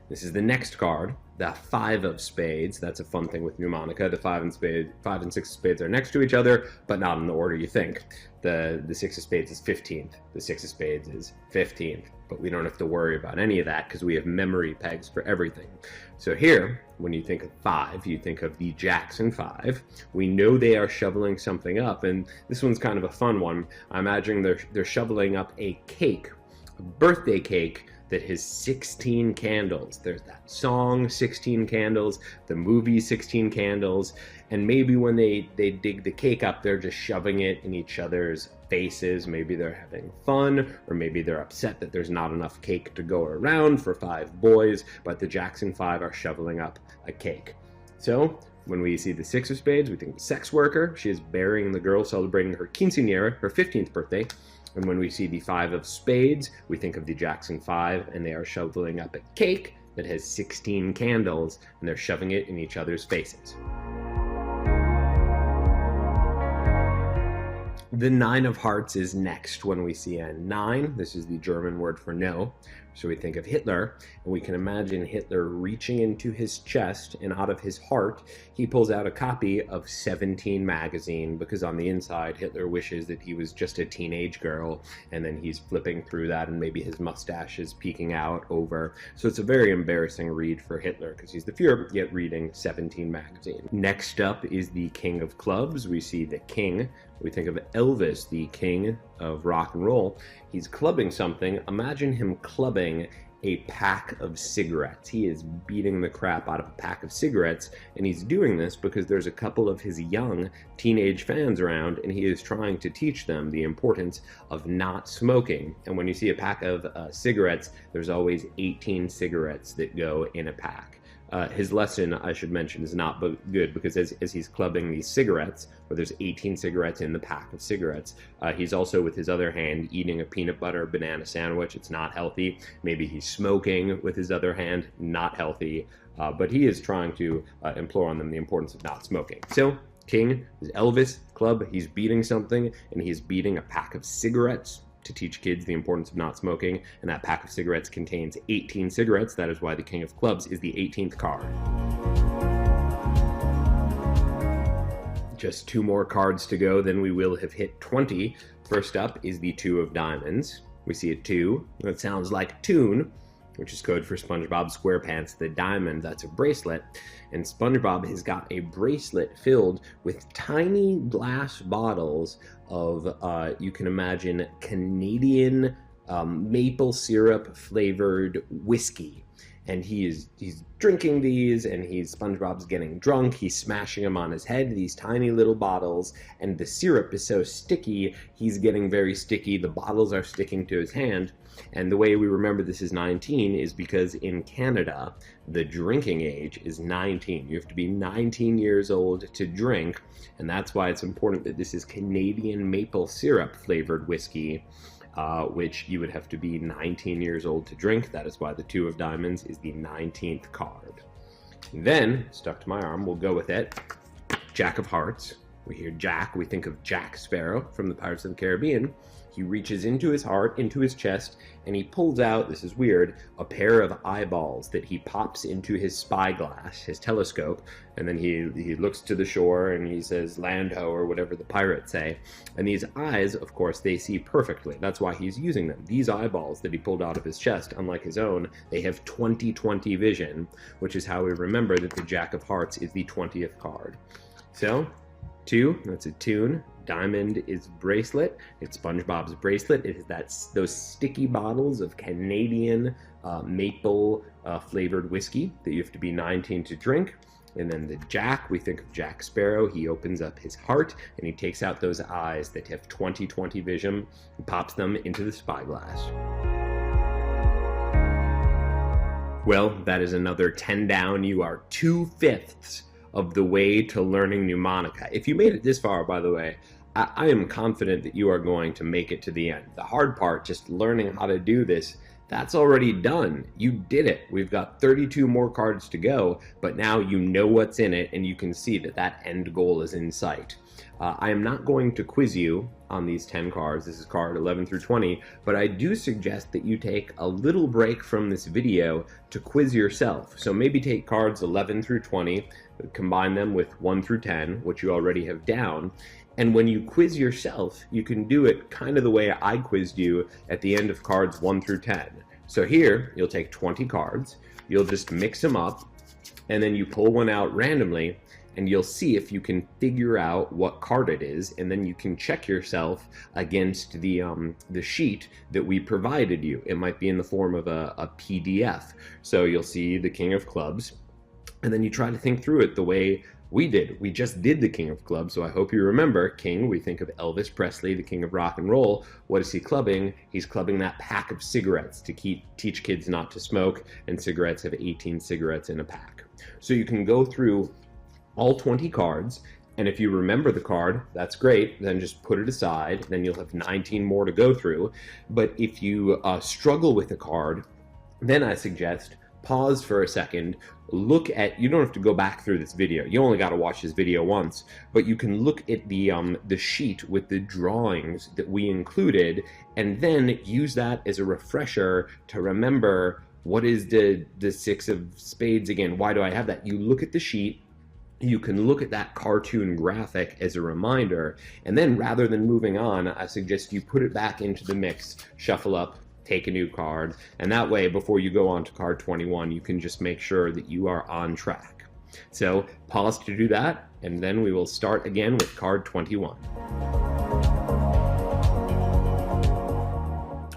This is the next card, the Five of Spades. That's a fun thing with Mnemonica. The five and six of spades are next to each other, but not in the order you think. The Six of Spades is 15th. The Six of Spades is 15th. But we don't have to worry about any of that because we have memory pegs for everything. So here, when you think of five, you think of the Jackson Five. We know they are shoveling something up, and this one's kind of a fun one. I imagine they're shoveling up a cake, a birthday cake, that has 16 candles. There's that song, 16 Candles, the movie, 16 Candles, and maybe when they dig the cake up, they're just shoving it in each other's faces. Maybe they're having fun, or maybe they're upset that there's not enough cake to go around for 5 boys, but the Jackson 5 are shoveling up a cake. So, when we see the Six of Spades, we think the sex worker. She is burying the girl celebrating her quinceañera, her 15th birthday. And when we see the Five of Spades, we think of the Jackson 5, and they are shoveling up a cake that has 16 candles, and they're shoving it in each other's faces. The Nine of Hearts is next. When we see a 9, this is the German word for no. So we think of Hitler, and we can imagine Hitler reaching into his chest, and out of his heart, he pulls out a copy of 17 magazine, because on the inside, Hitler wishes that he was just a teenage girl, and then he's flipping through that, and maybe his mustache is peeking out over. So it's a very embarrassing read for Hitler, because he's the Fuhrer, yet reading 17 magazine. Next up is the King of Clubs. We see the King. We think of Elvis, the king of rock and roll. He's clubbing something. Imagine him clubbing a pack of cigarettes. He is beating the crap out of a pack of cigarettes, and he's doing this because there's a couple of his young teenage fans around, and he is trying to teach them the importance of not smoking. And when you see a pack of cigarettes, there's always 18 cigarettes that go in a pack. His lesson, I should mention, is not good because as he's clubbing these cigarettes, where there's 18 cigarettes in the pack of cigarettes, he's also with his other hand eating a peanut butter banana sandwich. It's not healthy. Maybe he's smoking with his other hand, not healthy. But he is trying to implore on them the importance of not smoking. So King is Elvis club. He's beating something, and he's beating a pack of cigarettes to teach kids the importance of not smoking, and that pack of cigarettes contains 18 cigarettes. That is why the King of Clubs is the 18th card. Just 2 more cards to go, then we will have hit 20. First up is the 2 of diamonds. We see a 2. That sounds like tune, which is code for SpongeBob SquarePants. The diamond, that's a bracelet. And SpongeBob has got a bracelet filled with tiny glass bottles of, you can imagine, Canadian maple syrup flavored whiskey. And he's drinking these, and SpongeBob's getting drunk. He's smashing them on his head, these tiny little bottles, and the syrup is so sticky, he's getting very sticky. The bottles are sticking to his hand. And the way we remember this is 19 is because in Canada, the drinking age is 19. You have to be 19 years old to drink, and that's why it's important that this is Canadian maple syrup flavored whiskey, which you would have to be 19 years old to drink. That is why the 2 of diamonds is the 19th card. Then, stuck to my arm, we'll go with it, Jack of hearts. We hear Jack, we think of Jack Sparrow from the Pirates of the Caribbean. He reaches into his heart, into his chest, and he pulls out, this is weird, a pair of eyeballs that he pops into his spyglass, his telescope, and then he looks to the shore and he says, "Land ho," or whatever the pirates say. And these eyes, of course, they see perfectly. That's why he's using them. These eyeballs that he pulled out of his chest, unlike his own, they have 20/20 vision, which is how we remember that the Jack of Hearts is the 20th card. So, 2, that's a tune. Diamond is bracelet. It's SpongeBob's bracelet. It is those sticky bottles of Canadian maple flavored whiskey that you have to be 19 to drink. And then the Jack, we think of Jack Sparrow. He opens up his heart and he takes out those eyes that have 20/20 vision and pops them into the spyglass. Well, that is another 10 down. You are 2/5 of the way to learning Mnemonica. If you made it this far, by the way, I am confident that you are going to make it to the end. The hard part, just learning how to do this, that's already done. You did it. We've got 32 more cards to go, but now you know what's in it and you can see that that end goal is in sight. I am not going to quiz you on these 10 cards. This is card 11 through 20, but I do suggest that you take a little break from this video to quiz yourself. So maybe take cards 11 through 20, combine them with 1 through 10, which you already have down, and when you quiz yourself, you can do it kind of the way I quizzed you at the end of cards 1 through 10. So here, you'll take 20 cards, you'll just mix them up, and then you pull one out randomly, and you'll see if you can figure out what card it is, and then you can check yourself against the sheet that we provided you. It might be in the form of a PDF. So you'll see the King of Clubs, and then you try to think through it the way we did. We just did the King of Clubs, so I hope you remember. King, we think of Elvis Presley, the king of rock and roll. What is he clubbing? He's clubbing that pack of cigarettes to teach kids not to smoke, and cigarettes have 18 cigarettes in a pack. So you can go through all 20 cards, and if you remember the card, that's great, then just put it aside, then you'll have 19 more to go through. But if you struggle with a card, then I suggest pause for a second, look at, you don't have to go back through this video, you only got to watch this video once, but you can look at the sheet with the drawings that we included, and then use that as a refresher to remember what is the 6 of spades again, why do I have that? You look at the sheet, you can look at that cartoon graphic as a reminder, and then rather than moving on, I suggest you put it back into the mix, shuffle up, take a new card, and that way before you go on to card 21 you can just make sure that you are on track. So pause to do that, and then we will start again with card 21.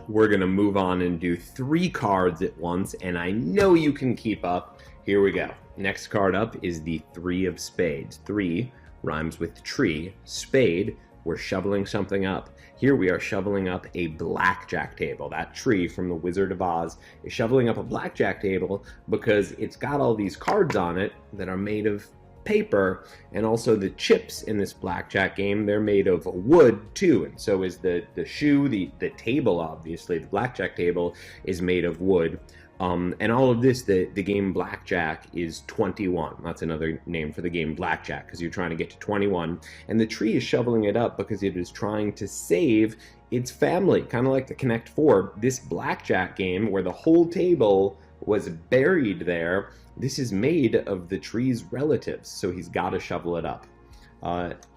We're gonna move on and do 3 cards at once, and I know you can keep up. Here we go. Next card up is the 3 of spades. 3 rhymes with tree. Spade, we're shoveling something up. Here we are shoveling up a blackjack table. That tree from the Wizard of Oz is shoveling up a blackjack table because it's got all these cards on it that are made of paper, and also the chips in this blackjack game, they're made of wood too, and so is the shoe, the table, obviously, the blackjack table is made of wood. And all of this, the game blackjack is 21. That's another name for the game blackjack, because you're trying to get to 21. And the tree is shoveling it up because it is trying to save its family, kind of like the Connect 4. This blackjack game, where the whole table was buried there, this is made of the tree's relatives, so he's got to shovel it up.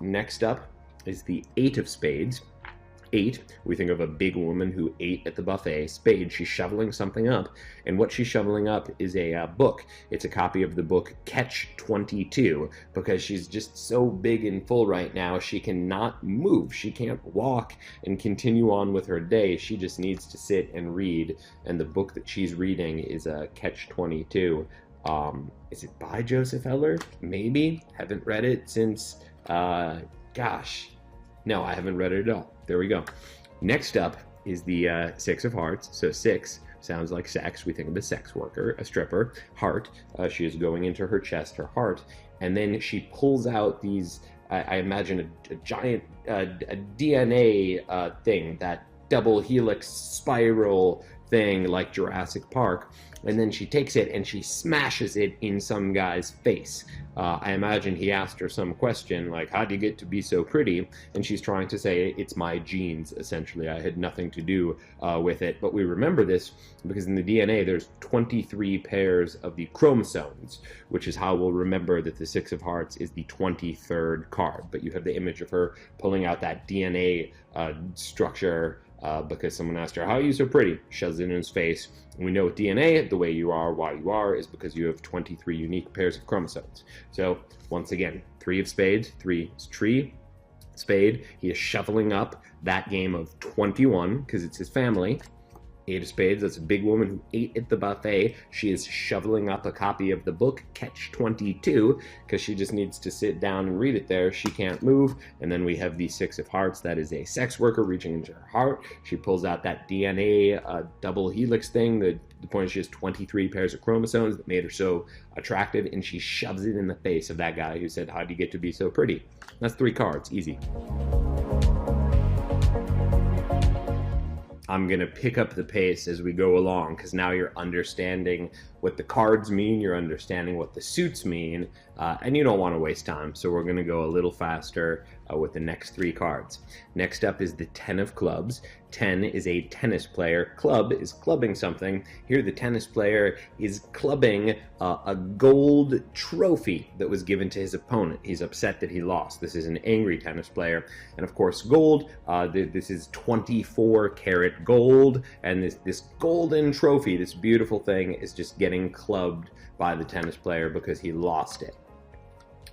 Next up is the 8 of spades. 8, we think of a big woman who ate at the buffet. Spade, she's shoveling something up, and what she's shoveling up is a book. It's a copy of the book Catch 22, because she's just so big and full right now, she cannot move. She can't walk and continue on with her day. She just needs to sit and read, and the book that she's reading is Catch 22. Is it by Joseph Heller? Maybe. Haven't read it since, gosh. No, I haven't read it at all. There we go. Next up is the 6 of hearts. So 6 sounds like sex. We think of a sex worker, a stripper. Heart, she is going into her chest, her heart. And then she pulls out these, I imagine a giant a DNA thing, that double helix spiral thing like Jurassic Park. And then she takes it and she smashes it in some guy's face. I imagine he asked her some question like, how do you get to be so pretty? And she's trying to say, it's my genes, essentially. I had nothing to do with it. But we remember this because in the DNA, there's 23 pairs of the chromosomes, which is how we'll remember that the 6 of hearts is the 23rd card. But you have the image of her pulling out that DNA structure because someone asked her, how are you so pretty? Shoves it in his face. And we know with DNA, the way you are, why you are, is because you have 23 unique pairs of chromosomes. So, once again, 3 of spades, 3 is tree, spade. He is shoveling up that game of 21, because it's his family. 8 of spades, that's a big woman who ate at the buffet. She is shoveling up a copy of the book Catch 22, because she just needs to sit down and read it there. She can't move. And then we have the 6 of hearts. That is a sex worker reaching into her heart. She pulls out that DNA double helix thing. The point is she has 23 pairs of chromosomes that made her so attractive, and she shoves it in the face of that guy who said, how do you get to be so pretty? That's 3 cards, easy. I'm going to pick up the pace as we go along, because now you're understanding what the cards mean, you're understanding what the suits mean, and you don't want to waste time, so we're going to go a little faster with the next 3 cards. Next up is the 10 of clubs. 10 is a tennis player. Club is clubbing something. Here the tennis player is clubbing a gold trophy that was given to his opponent. He's upset that he lost. This is an angry tennis player. And of course gold, this is 24 karat gold, and this golden trophy, this beautiful thing, is just getting clubbed by the tennis player because he lost it.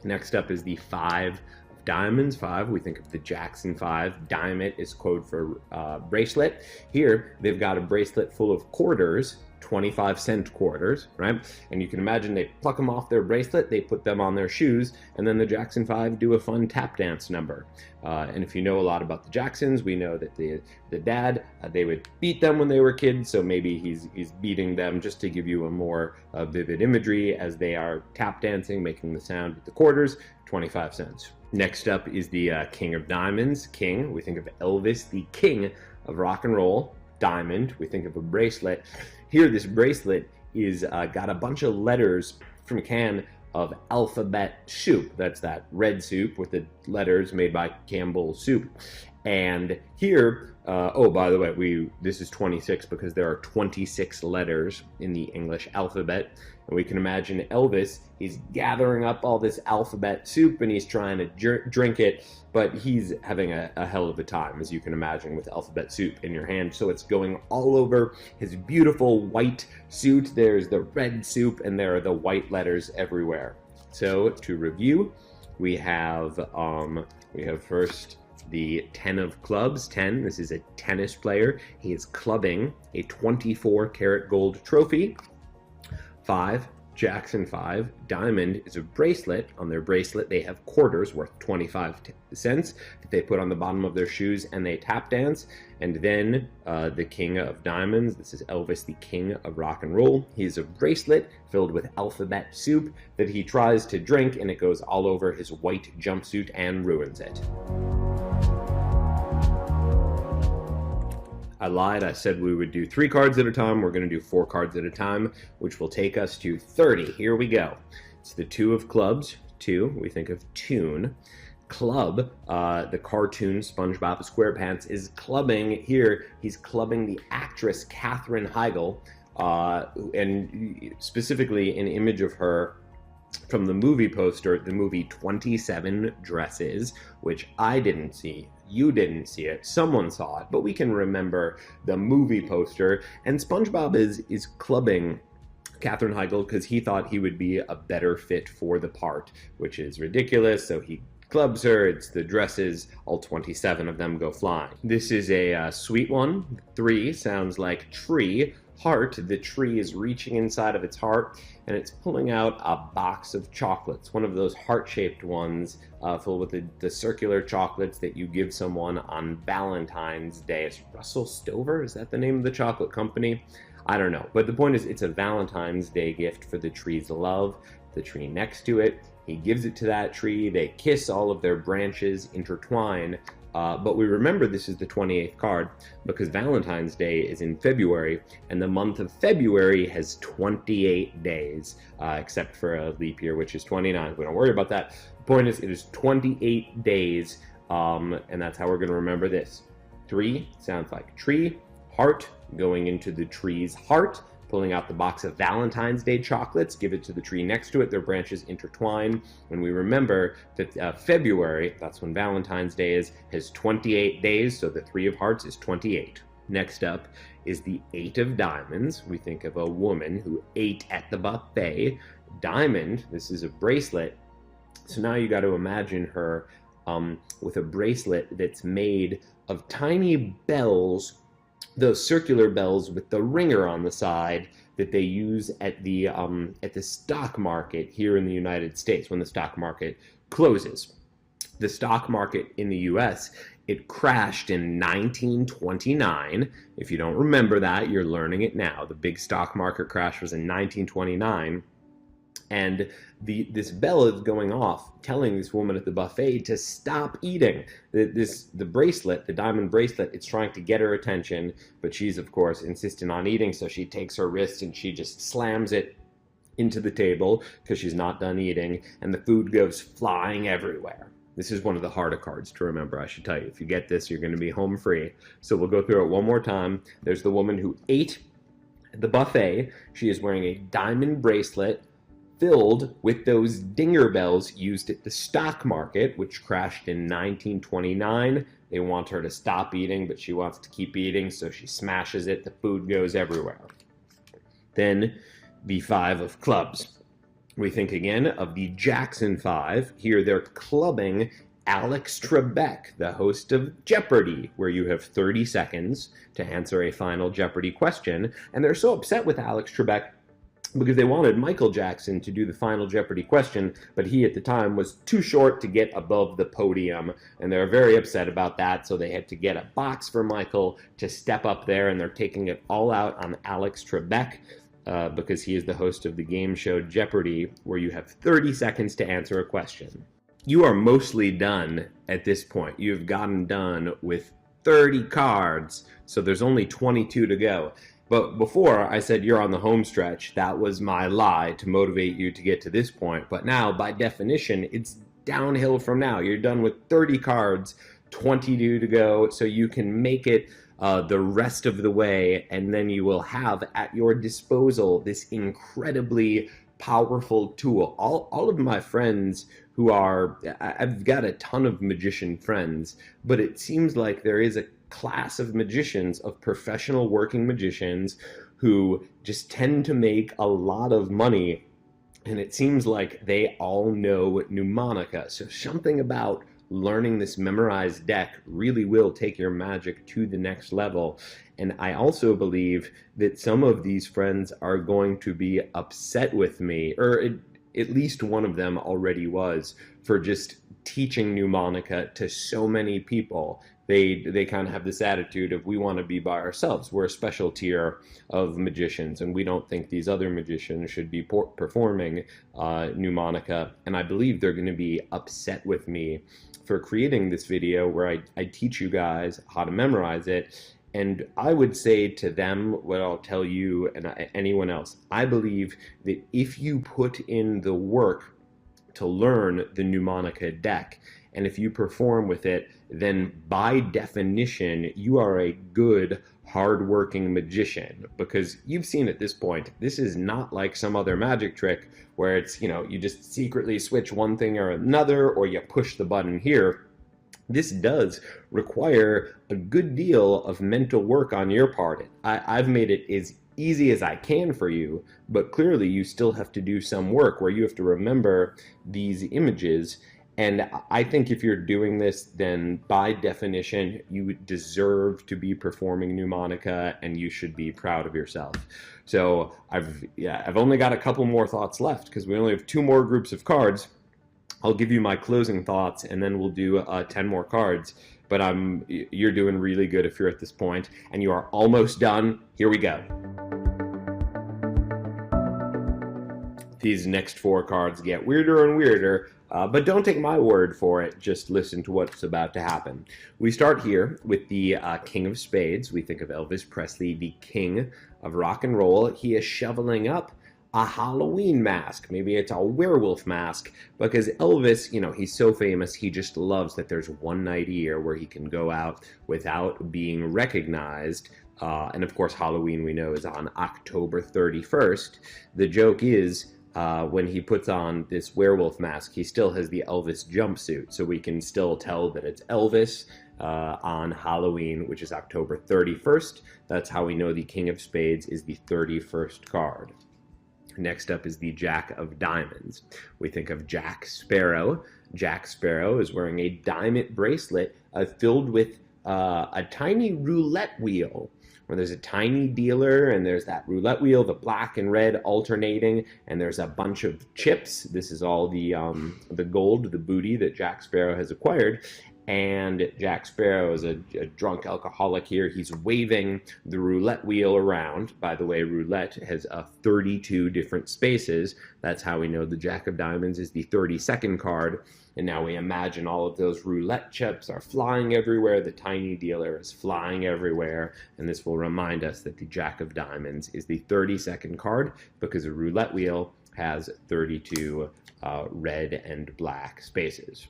Next up is the 5 of diamonds. 5, we think of the Jackson 5. Diamond is code for bracelet. Here, they've got a bracelet full of quarters, 25-cent quarters, right? And you can imagine they pluck them off their bracelet, they put them on their shoes, and then the Jackson 5 do a fun tap dance number. And if you know a lot about the Jacksons, we know that the dad, they would beat them when they were kids, so maybe he's beating them just to give you a more vivid imagery as they are tap dancing, making the sound with the quarters, 25 cents. Next up is the King of Diamonds. King, we think of Elvis, the king of rock and roll. Diamond, we think of a bracelet. Here, this bracelet is got a bunch of letters from a can of alphabet soup. That's that red soup with the letters made by Campbell's Soup. And here, oh, by the way, this is 26 because there are 26 letters in the English alphabet. And we can imagine Elvis, he's gathering up all this alphabet soup and he's trying to drink it, but he's having a hell of a time, as you can imagine, with alphabet soup in your hand. So it's going all over his beautiful white suit. There's the red soup and there are the white letters everywhere. So to review, we have first the 10 of clubs. 10, this is a tennis player. He is clubbing a 24 karat gold trophy. 5, Jackson 5, diamond is a bracelet. On their bracelet, they have quarters worth 25 cents that they put on the bottom of their shoes and they tap dance. And then the king of diamonds, this is Elvis, the king of rock and roll. He has a bracelet filled with alphabet soup that he tries to drink, and it goes all over his white jumpsuit and ruins it. I lied. I said we would do 3 cards at a time. We're going to do 4 cards at a time, which will take us to 30. Here we go. It's the 2 of clubs. 2, we think of tune. Club, the cartoon SpongeBob SquarePants is clubbing. Here, he's clubbing the actress Katherine Heigl, and specifically an image of her from the movie poster, the movie 27 Dresses, which I didn't see. You didn't see it, someone saw it, but we can remember the movie poster. And SpongeBob is clubbing Katherine Heigl because he thought he would be a better fit for the part, which is ridiculous. So he clubs her. It's the dresses. All 27 of them go flying. This is a sweet one. 3 sounds like tree. Heart, the tree is reaching inside of its heart and it's pulling out a box of chocolates, one of those heart-shaped ones filled with the circular chocolates that you give someone on Valentine's Day. It's Russell Stover, is that the name of the chocolate company? I don't know, but the point is it's a Valentine's Day gift for the tree's love. The tree next to it, he gives it to that tree, they kiss, all of their branches intertwine. But we remember this is the 28th card because Valentine's Day is in February, and the month of February has 28 days, except for a leap year, which is 29. We don't worry about that. The point is, it is 28 days, and that's how we're going to remember this. 3 sounds like tree, heart, going into the tree's heart, pulling out the box of Valentine's Day chocolates, give it to the tree next to it, their branches intertwine. When we remember that February, that's when Valentine's Day is, has 28 days, so the 3 of hearts is 28. Next up is the 8 of diamonds. We think of a woman who ate at the buffet. Diamond, this is a bracelet. So now you got to imagine her with a bracelet that's made of tiny bells, those circular bells with the ringer on the side that they use at the stock market here in the United States when the stock market closes. The stock market in the US, it crashed in 1929. If you don't remember that, you're learning it now. The big stock market crash was in 1929. And this bell is going off, telling this woman at the buffet to stop eating. The bracelet, the diamond bracelet, it's trying to get her attention, but she's, of course, insistent on eating, so she takes her wrist and she just slams it into the table because she's not done eating, and the food goes flying everywhere. This is one of the harder cards to remember, I should tell you. If you get this, you're going to be home free. So we'll go through it one more time. There's the woman who ate at the buffet. She is wearing a diamond bracelet filled with those dinger bells used at the stock market, which crashed in 1929. They want her to stop eating, but she wants to keep eating, so she smashes it. The food goes everywhere. Then the 5 of clubs. We think again of the Jackson 5. Here they're clubbing Alex Trebek, the host of Jeopardy, where you have 30 seconds to answer a final Jeopardy question. And they're so upset with Alex Trebek because they wanted Michael Jackson to do the final Jeopardy question, but he at the time was too short to get above the podium, and they're very upset about that, so they had to get a box for Michael to step up there, and they're taking it all out on Alex Trebek because he is the host of the game show Jeopardy, where you have 30 seconds to answer a question. You are mostly done at this point. You've gotten done with 30 cards, so there's only 22 to go. But before I said you're on the home stretch, that was my lie to motivate you to get to this point. But now, by definition, it's downhill from now. You're done with 30 cards, 22 to go, so you can make it the rest of the way, and then you will have at your disposal this incredibly powerful tool. All of my friends who are, I've got a ton of magician friends, but it seems like there is a class of magicians, of professional working magicians who just tend to make a lot of money, and it seems like they all know Mnemonica. So something about learning this memorized deck really will take your magic to the next level. And I also believe that some of these friends are going to be upset with me, or at least one of them already was, for just teaching Mnemonica to so many people. They kind of have this attitude of, we want to be by ourselves. We're a special tier of magicians, and we don't think these other magicians should be performing Mnemonica. And I believe they're going to be upset with me for creating this video where I teach you guys how to memorize it. And I would say to them what I'll tell you and anyone else. I believe that if you put in the work to learn the Mnemonica deck, and if you perform with it, then by definition, you are a good, hard-working magician. Because you've seen at this point, this is not like some other magic trick where it's, you just secretly switch one thing or another, or you push the button here. This does require a good deal of mental work on your part. I've made it as easy as I can for you, but clearly you still have to do some work where you have to remember these images. And I think if you're doing this, then by definition, you deserve to be performing Mnemonica, and you should be proud of yourself. So I've only got a couple more thoughts left because we only have 2 more groups of cards. I'll give you my closing thoughts, and then we'll do 10 more cards. But you're doing really good if you're at this point, and you are almost done. Here we go. These next 4 cards get weirder and weirder, but don't take my word for it. Just listen to what's about to happen. We start here with the King of Spades. We think of Elvis Presley, the king of rock and roll. He is shoveling up a Halloween mask. Maybe it's a werewolf mask, because Elvis, he's so famous, he just loves that there's one night a year where he can go out without being recognized. And of course, Halloween, we know, is on October 31st. The joke is, when he puts on this werewolf mask, he still has the Elvis jumpsuit, so we can still tell that it's Elvis on Halloween, which is October 31st. That's how we know the King of Spades is the 31st card. Next up is the Jack of Diamonds. We think of Jack Sparrow. Jack Sparrow is wearing a diamond bracelet filled with a tiny roulette wheel, where there's a tiny dealer, and there's that roulette wheel, the black and red alternating, and there's a bunch of chips. This is all the gold, the booty that Jack Sparrow has acquired. And Jack Sparrow is a drunk alcoholic here. He's waving the roulette wheel around. By the way, roulette has 32 different spaces. That's how we know the Jack of Diamonds is the 32nd card. And now we imagine all of those roulette chips are flying everywhere. The tiny dealer is flying everywhere. And this will remind us that the Jack of Diamonds is the 32nd card, because a roulette wheel has 32 red and black spaces.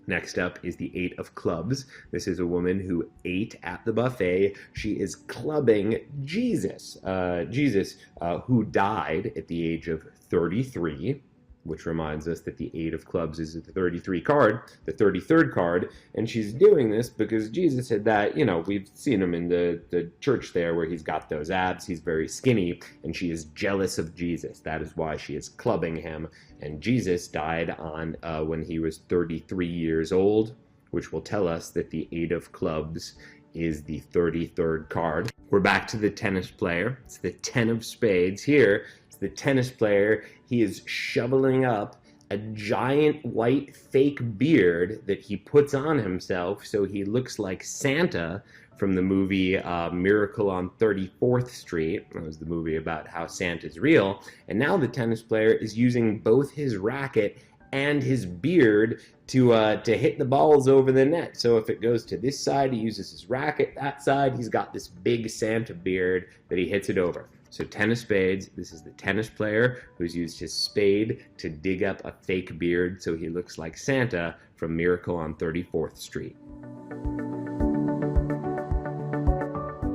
Next up is the 8 of Clubs. This is a woman who ate at the buffet. She is clubbing Jesus. Who died at the age of 33, which reminds us that the 8 of Clubs is the 33rd card, and she's doing this because Jesus said that, we've seen him in the church there where he's got those abs, he's very skinny, and she is jealous of Jesus. That is why she is clubbing him, and Jesus died on when he was 33 years old, which will tell us that the 8 of Clubs is the 33rd card. We're back to the tennis player. It's the 10 of Spades here. The tennis player, he is shoveling up a giant white fake beard that he puts on himself so he looks like Santa from the movie Miracle on 34th Street. That was the movie about how Santa's real. And now the tennis player is using both his racket and his beard to hit the balls over the net. So if it goes to this side, he uses his racket. That side, he's got this big Santa beard that he hits it over. So 10 of Spades, this is the tennis player who's used his spade to dig up a fake beard so he looks like Santa from Miracle on 34th Street.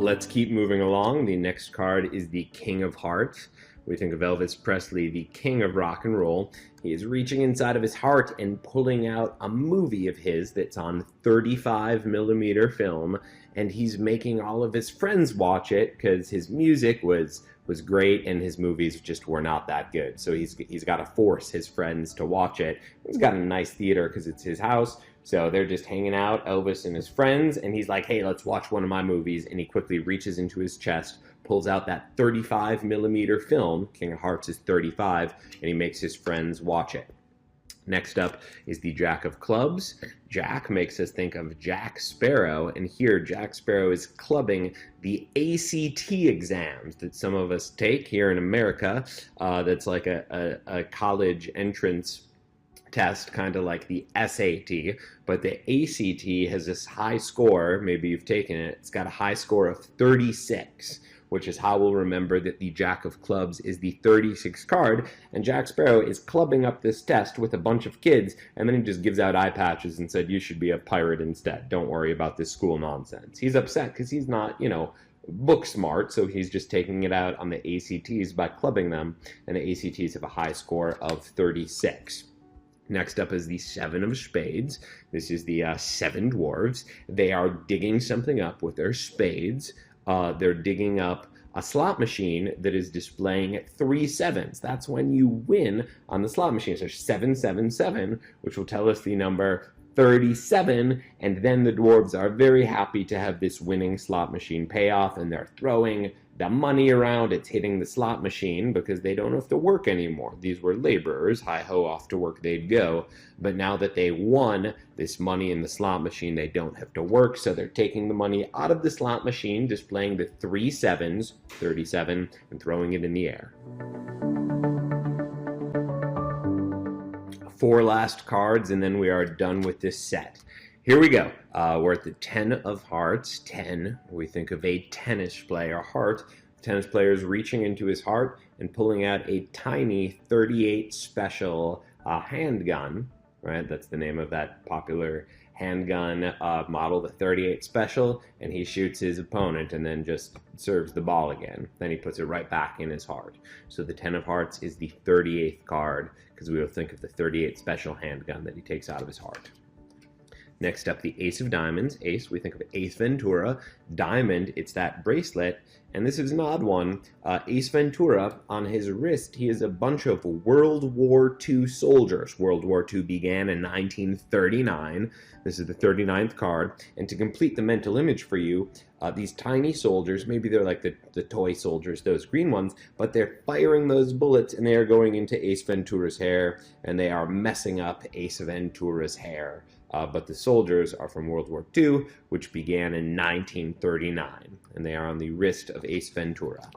Let's keep moving along. The next card is the King of Hearts. We think of Elvis Presley, the king of rock and roll. He is reaching inside of his heart and pulling out a movie of his that's on 35mm film, and he's making all of his friends watch it because his music was great and his movies just were not that good. So he's got to force his friends to watch it. He's got a nice theater because it's his house, So they're just hanging out, Elvis and his friends, and he's like, hey, let's watch one of my movies. And he quickly reaches into his chest, pulls out that 35 millimeter film. King of Hearts is 35, and he makes his friends watch it. Next up is the Jack of Clubs. Jack makes us think of Jack Sparrow, and here Jack Sparrow is clubbing the ACT exams that some of us take here in America. That's like a college entrance test, kind of like the SAT, but the ACT has this high score. Maybe you've taken it. It's got a high score of 36, which is how we'll remember that the Jack of Clubs is the 36th card, and Jack Sparrow is clubbing up this test with a bunch of kids, and then he just gives out eye patches and said, you should be a pirate instead. Don't worry about this school nonsense. He's upset because he's not, book smart, so he's just taking it out on the ACTs by clubbing them, and the ACTs have a high score of 36. Next up is the Seven of Spades. This is the 7 dwarves. They are digging something up with their spades. They're digging up a slot machine that is displaying 3 sevens. That's when you win on the slot machine. So 777, which will tell us the number 37, and then the dwarves are very happy to have this winning slot machine payoff, and they're throwing the money around. It's hitting the slot machine because they don't have to work anymore. These were laborers. Hi-ho, off to work they'd go. But now that they won this money in the slot machine, they don't have to work, so they're taking the money out of the slot machine, displaying the 3 sevens, 37, and throwing it in the air. 4 last cards, and then we are done with this set. Here we go. We're at the 10 of Hearts. 10, we think of a tennis player heart. The tennis player is reaching into his heart and pulling out a tiny 38 special handgun, right? That's the name of that popular handgun model, the 38 special, and he shoots his opponent and then just serves the ball again. Then he puts it right back in his heart. So the 10 of Hearts is the 38th card, because we will think of the 38 special handgun that he takes out of his heart. Next up, the Ace of Diamonds. Ace, we think of Ace Ventura. Diamond, it's that bracelet. And this is an odd one. Ace Ventura, on his wrist, he has a bunch of World War II soldiers. World War II began in 1939. This is the 39th card. And to complete the mental image for you, these tiny soldiers, maybe they're like the toy soldiers, those green ones, but they're firing those bullets and they are going into Ace Ventura's hair, and they are messing up Ace Ventura's hair. But the soldiers are from World War II, which began in 1939, and they are on the wrist of Ace Ventura.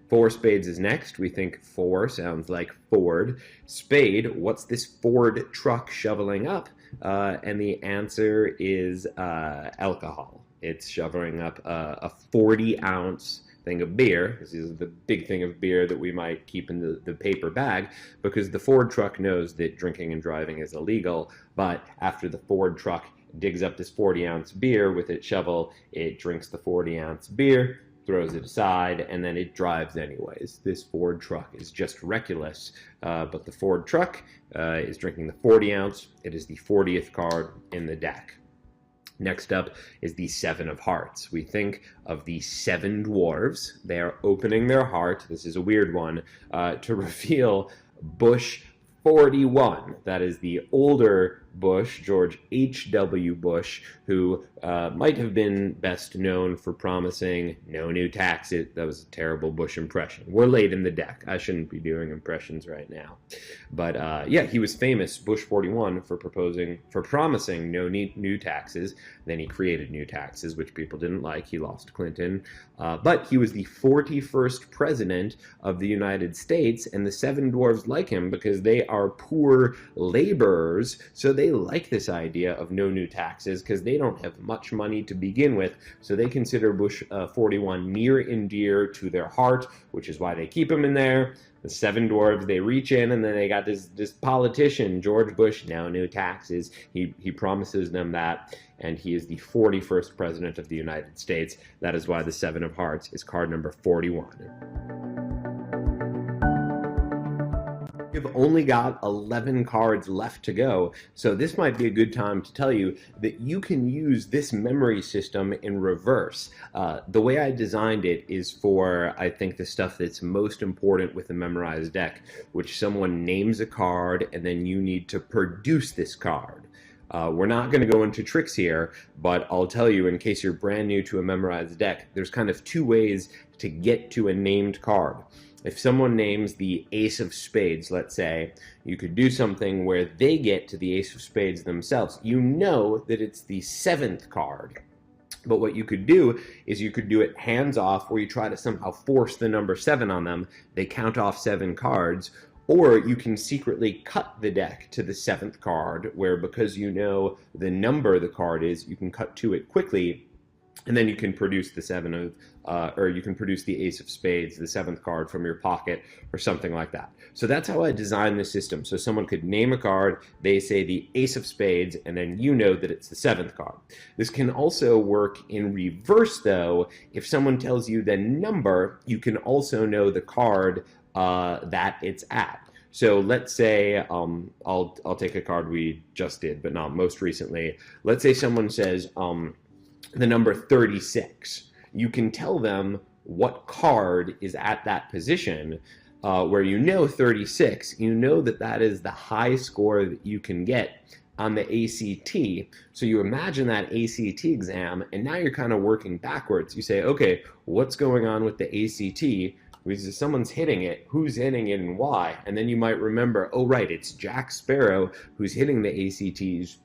4 spades is next. We think 4 sounds like Ford. Spade, what's this Ford truck shoveling up? And the answer is alcohol. It's shoveling up a 40-ounce thing of beer. This is the big thing of beer that we might keep in the paper bag, because the Ford truck knows that drinking and driving is illegal, but after the Ford truck digs up this 40-ounce beer with its shovel, it drinks the 40-ounce beer, throws it aside, and then it drives anyways. This Ford truck is just reckless, but the Ford truck is drinking the 40-ounce. It is the 40th card in the deck. Next up is the 7 of Hearts. We think of the 7 dwarves. They are opening their heart, this is a weird one, to reveal Bush 41. That is the older Bush, George H.W. Bush, who might have been best known for promising no new taxes. That was a terrible Bush impression. We're late in the deck. I shouldn't be doing impressions right now. But yeah, he was famous, Bush 41, for promising no new taxes. Then he created new taxes, which people didn't like. He lost Clinton. But he was the 41st president of the United States, and the 7 dwarves like him because they are poor laborers, so they like this idea of no new taxes because they don't have much money to begin with, so they consider Bush 41 near and dear to their heart, which is why they keep him in there. The 7 dwarves, they reach in, and then they got this politician, George Bush, no new taxes. He promises them that, and he is the 41st president of the United States. That is why the 7 of Hearts is card number 41. We've only got 11 cards left to go, so this might be a good time to tell you that you can use this memory system in reverse. The way I designed it is for, I think, the stuff that's most important with a memorized deck, which someone names a card and then you need to produce this card. We're not going to go into tricks here, but I'll tell you, in case you're brand new to a memorized deck, there's kind of two ways to get to a named card. If someone names the Ace of Spades, let's say, you could do something where they get to the Ace of Spades themselves. You know that it's the 7th card. But what you could do is you could do it hands off, where you try to somehow force the number 7 on them. They count off 7 cards. Or you can secretly cut the deck to the 7th card, where because you know the number the card is, you can cut to it quickly. And then you can produce the you can produce the Ace of Spades, the 7th card, from your pocket or something like that. So that's how I designed the system. So someone could name a card, they say the Ace of Spades, and then you know that it's the 7th card. This can also work in reverse, though. If someone tells you the number, you can also know the card that it's at. So let's say, I'll take a card we just did, but not most recently. Let's say someone says, the number 36. You can tell them what card is at that position, where you know 36. You know that that is the high score that you can get on the ACT. So you imagine that ACT exam, and now you're kind of working backwards. You say, okay, what's going on with the ACT? Because someone's hitting it, who's hitting it and why? And then you might remember, oh right, it's Jack Sparrow who's hitting the ACTs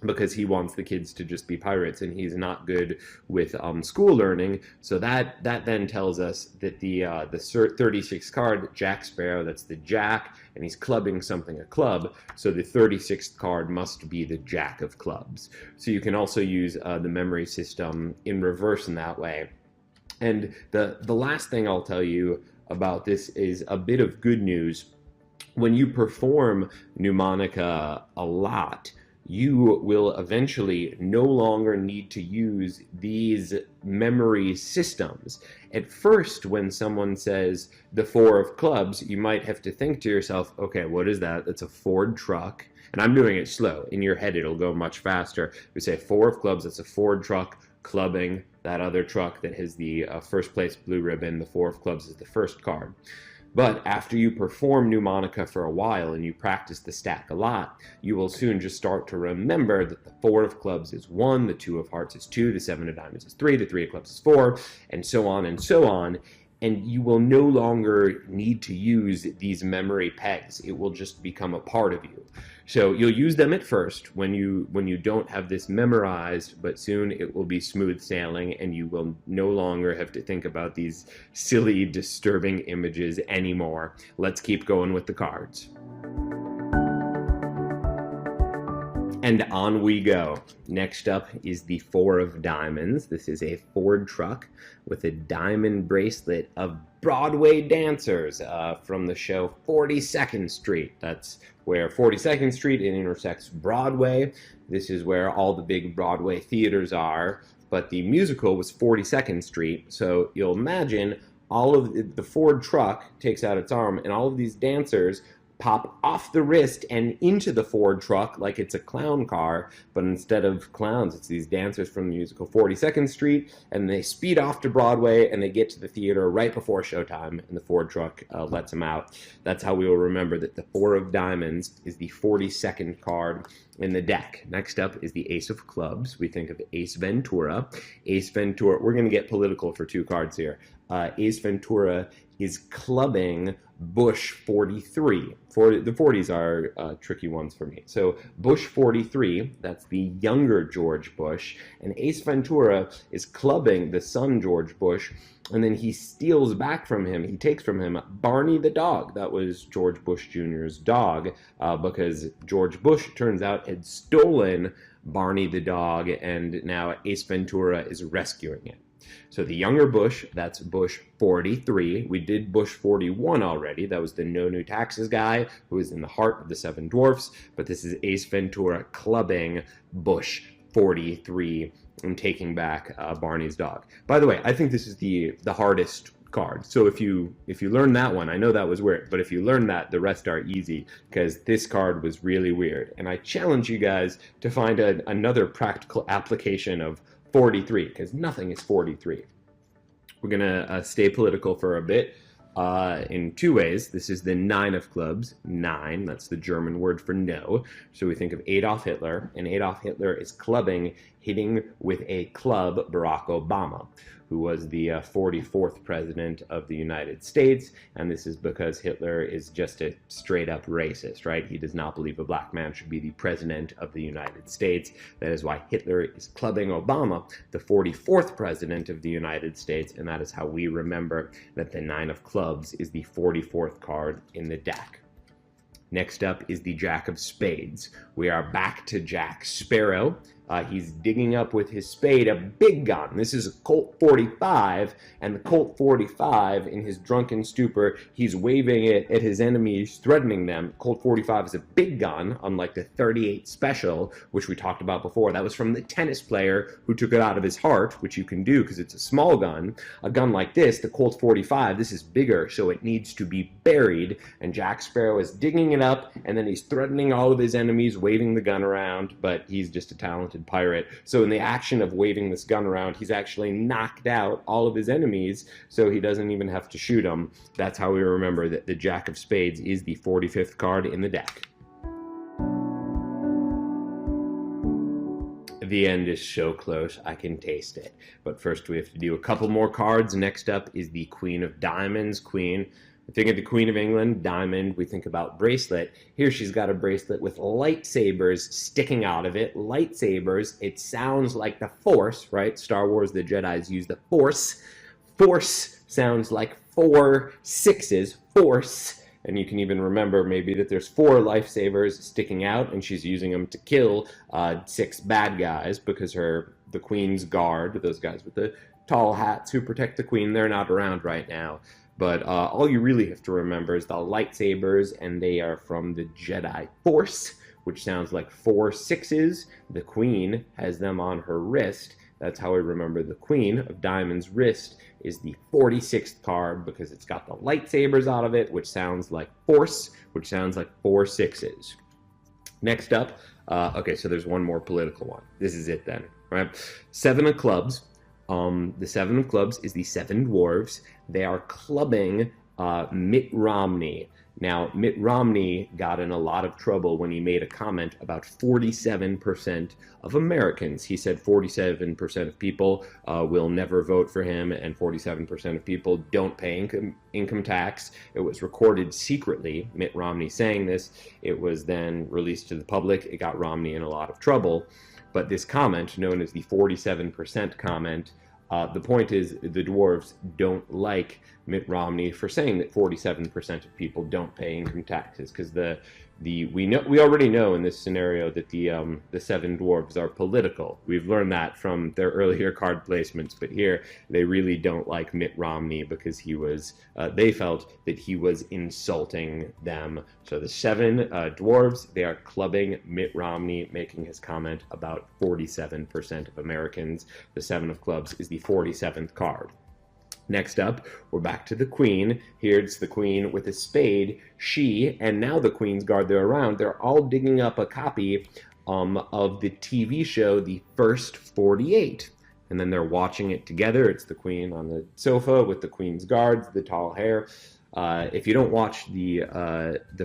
because he wants the kids to just be pirates, and he's not good with school learning. So that then tells us that the 36th card, Jack Sparrow, that's the Jack, and he's clubbing something a club. So the 36th card must be the Jack of clubs. So you can also use the memory system in reverse in that way. And the last thing I'll tell you about this is a bit of good news. When you perform Mnemonica a lot, you will eventually no longer need to use these memory systems. At first, when someone says the 4 of clubs, you might have to think to yourself, okay, what is that? That's a Ford truck. And I'm doing it slow. In your head, it'll go much faster. We say 4 of clubs, that's a Ford truck clubbing that other truck that has the first place blue ribbon. The 4 of clubs is the first card. But after you perform Mnemonica for a while and you practice the stack a lot, you will soon just start to remember that the 4 of clubs is 1, the 2 of hearts is 2, the 7 of diamonds is 3, the 3 of clubs is 4, and so on and so on. And you will no longer need to use these memory pegs. It will just become a part of you. So you'll use them at first when you don't have this memorized, but soon it will be smooth sailing, and you will no longer have to think about these silly, disturbing images anymore. Let's keep going with the cards. And on we go. Next up is the 4 of diamonds. This is a Ford truck with a diamond bracelet of Broadway dancers from the show 42nd Street. That's where 42nd Street intersects Broadway. This is where all the big Broadway theaters are, but the musical was 42nd Street. So you'll imagine all of the Ford truck takes out its arm, and all of these dancers pop off the wrist and into the Ford truck like it's a clown car, but instead of clowns, it's these dancers from the musical 42nd Street, and they speed off to Broadway, and they get to the theater right before showtime, and the Ford truck lets them out. That's how we will remember that the 4 of diamonds is the 42nd card in the deck. Next up is the Ace of clubs. We think of Ace Ventura. Ace Ventura, we're going to get political for 2 cards here. Ace Ventura is clubbing Bush 43. The 40s are tricky ones for me. So Bush 43, that's the younger George Bush, and Ace Ventura is clubbing the son George Bush, and then he steals back from him, he takes from him Barney the dog. That was George Bush Jr.'s dog, because George Bush, turns out, had stolen Barney the dog, and now Ace Ventura is rescuing it. So the younger Bush, that's Bush 43. We did Bush 41 already. That was the no new taxes guy who was in the heart of the 7 dwarfs. But this is Ace Ventura clubbing Bush 43 and taking back Barney's dog. By the way, I think this is the hardest card. So if you learn that one, I know that was weird, but if you learn that, the rest are easy, because this card was really weird. And I challenge you guys to find another practical application of 43, because nothing is 43. We're going to stay political for a bit. in two ways. This is the nine of clubs, nine, that's the German word for no. So we think of Adolf Hitler, and Adolf Hitler is clubbing, hitting with a club Barack Obama, who was the 44th president of the United States, and this is because Hitler is just a straight-up racist, right? He does not believe a black man should be the president of the United States. That is why Hitler is clubbing Obama, the 44th president of the United States, and that is how we remember that the nine of clubs is the 44th card in the deck. Next up is the Jack of Spades. We are back to Jack Sparrow. He's digging up with his spade a big gun. This is a Colt 45, and the Colt 45, in his drunken stupor, he's waving it at his enemies, threatening them. Colt 45 is a big gun, unlike the 38 Special, which we talked about before. That was from the tennis player who took it out of his heart, which you can do because it's a small gun. A gun like this, the Colt 45, this is bigger, so it needs to be buried, and Jack Sparrow is digging it up, and then he's threatening all of his enemies, waving the gun around, but he's just a talented pirate. So in the action of waving this gun around, he's actually knocked out all of his enemies, so he doesn't even have to shoot them. That's how we remember that the Jack of Spades is the 45th card in the deck. The end is so close, I can taste it. But first we have to do a couple more cards. Next up is the Queen of Diamonds. Queen. We think of the Queen of England, diamond, we think about bracelet. Here she's got a bracelet with lightsabers sticking out of it. Lightsabers, it sounds like the Force, right? Star Wars, the Jedis use the Force. Force sounds like 4 sixes, Force. And you can even remember maybe that there's 4 lifesavers sticking out, and she's using them to kill 6 bad guys because the Queen's Guard, those guys with the tall hats who protect the Queen, they're not around right now. But all you really have to remember is the lightsabers, and they are from the Jedi Force, which sounds like 4 sixes. The Queen has them on her wrist. That's how we remember the Queen of Diamonds' wrist is the 46th card because it's got the lightsabers out of it, which sounds like Force, which sounds like 4 sixes. Next up, okay, so there's one more political one. This is it then, right? 7 of clubs. The 7 of clubs is the 7 dwarves. They are clubbing Mitt Romney. Now, Mitt Romney got in a lot of trouble when he made a comment about 47% of Americans. He said 47% of people will never vote for him, and 47% of people don't pay income tax. It was recorded secretly, Mitt Romney saying this. It was then released to the public. It got Romney in a lot of trouble. But this comment, known as the 47% comment, the point is the dwarves don't like Mitt Romney for saying that 47% of people don't pay income taxes, because we already know in this scenario that the 7 dwarves are political. We've learned that from their earlier card placements, but here they really don't like Mitt Romney because they felt that he was insulting them. So the 7 dwarves, they are clubbing Mitt Romney, making his comment about 47% of Americans. The 7 of clubs is the 47th card. Next up, we're back to the Queen. Here it's the Queen with a spade. She, and now the Queen's Guard, they're around. They're all digging up a copy of the TV show, The First 48. And then they're watching it together. It's the Queen on the sofa with the Queen's Guards, the tall hair. If you don't watch the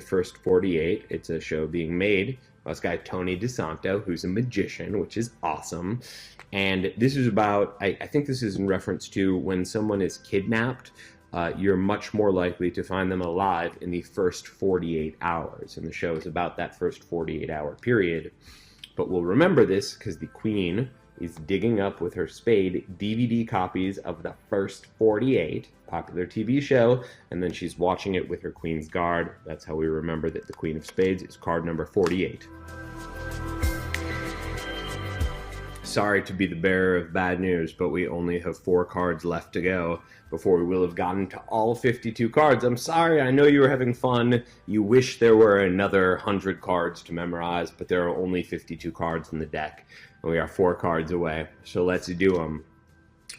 First 48, it's a show being made by this guy Tony DeSanto, who's a magician, which is awesome. And this is about, I think this is in reference to when someone is kidnapped, you're much more likely to find them alive in the first 48 hours. And the show is about that first 48-hour period. But we'll remember this because the Queen is digging up with her spade DVD copies of the First 48, popular TV show, and then she's watching it with her Queen's Guard. That's how we remember that the Queen of Spades is card number 48. Sorry to be the bearer of bad news, but we only have 4 cards left to go before we will have gotten to all 52 cards. I'm sorry, I know you were having fun. You wish there were another 100 cards to memorize, but there are only 52 cards in the deck, and we are 4 cards away. So let's do them.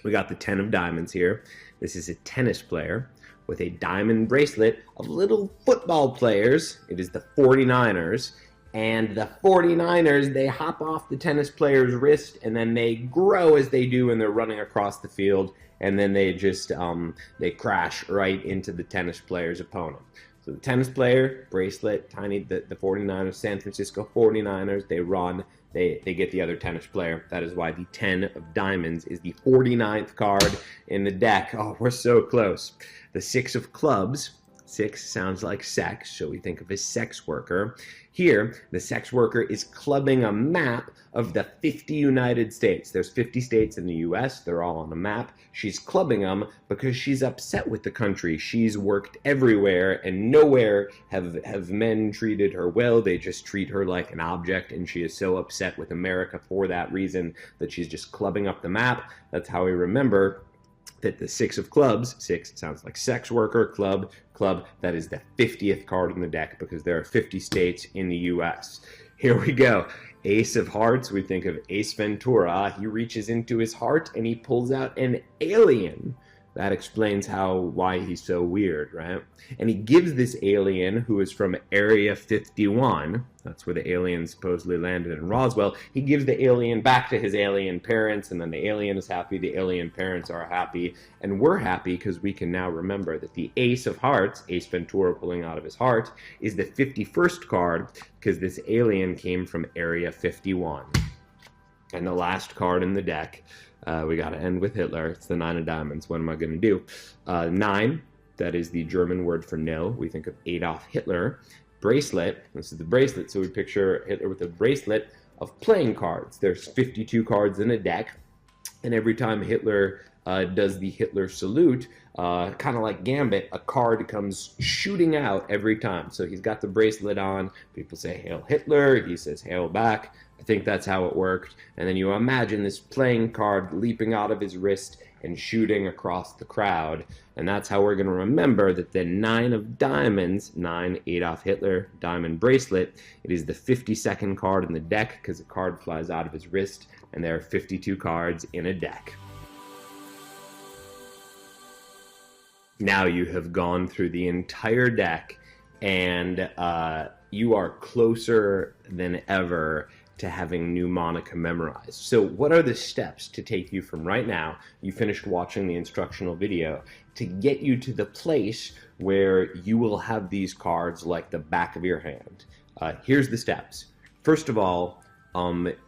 We got the 10 of diamonds here. This is a tennis player with a diamond bracelet of little football players. It is the 49ers. And the 49ers, they hop off the tennis player's wrist, and then they grow as they do, and they're running across the field, and then they just they crash right into the tennis player's opponent. So the tennis player, bracelet, tiny, the 49ers, San Francisco 49ers, they run, they get the other tennis player. That is why the 10 of diamonds is the 49th card in the deck. Oh, we're so close. The 6 of clubs. 6 sounds like sex, so we think of a sex worker. Here, the sex worker is clubbing a map of the 50 United States. There's 50 states in the US, they're all on a map. She's clubbing them because she's upset with the country. She's worked everywhere, and nowhere have men treated her well. They just treat her like an object, and she is so upset with America for that reason that she's just clubbing up the map. That's how we remember that the 6 of clubs, 6 sounds like sex worker, club, that is the 50th card in the deck because there are 50 states in the US. Here we go. Ace of hearts, we think of Ace Ventura. He reaches into his heart and he pulls out an alien. That explains why he's so weird, right? And he gives this alien, who is from Area 51, that's where the alien supposedly landed in Roswell, he gives the alien back to his alien parents, and then the alien is happy, the alien parents are happy, and we're happy because we can now remember that the Ace of Hearts, Ace Ventura pulling out of his heart, is the 51st card because this alien came from Area 51. And the last card in the deck, we got to end with Hitler. It's the 9 of diamonds. What am I going to do? 9, that is the German word for no. We think of Adolf Hitler. Bracelet, this is the bracelet, so we picture Hitler with a bracelet of playing cards. There's 52 cards in a deck, and every time Hitler does the Hitler salute, kind of like Gambit, a card comes shooting out every time. So he's got the bracelet on. People say, "Hail Hitler." He says, "Hail back." I think that's how it worked. And then you imagine this playing card leaping out of his wrist and shooting across the crowd. And that's how we're going to remember that the 9 of diamonds, 9 Adolf Hitler diamond bracelet, it is the 52nd card in the deck because the card flies out of his wrist, and there are 52 cards in a deck. Now you have gone through the entire deck, and you are closer than ever to having Mnemonica memorized. So what are the steps to take you from right now, you finished watching the instructional video, to get you to the place where you will have these cards like the back of your hand? Here's the steps. First of all,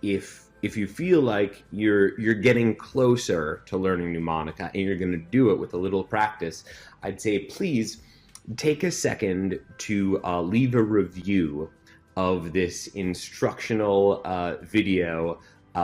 if you feel like you're getting closer to learning Mnemonica and you're going to do it with a little practice, I'd say please take a second to leave a review of this instructional video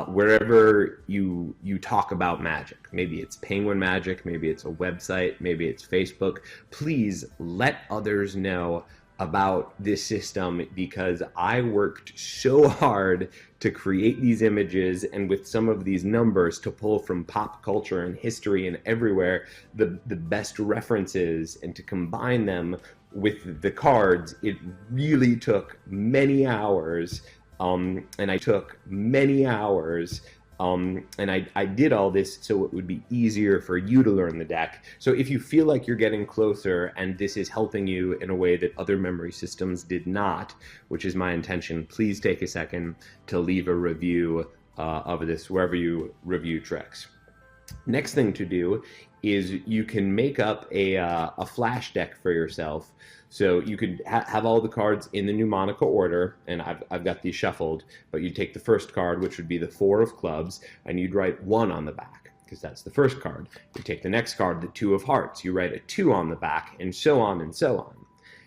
wherever you talk about magic. Maybe it's Penguin Magic, maybe it's a website, maybe it's Facebook. Please let others know about this system because I worked so hard to create these images and with some of these numbers to pull from pop culture and history and everywhere the best references and to combine them with the cards. It really took many hours, and I took many hours, and I did all this so it would be easier for you to learn the deck. So if you feel like you're getting closer and this is helping you in a way that other memory systems did not, which is my intention, please take a second to leave a review of this wherever you review tricks. Next thing to do is you can make up a flash deck for yourself. So you could have all the cards in the Mnemonica order, and I've got these shuffled, but you take the first card, which would be the 4 of clubs, and you'd write 1 on the back, because that's the first card. You take the next card, the 2 of hearts, you write a 2 on the back, and so on and so on.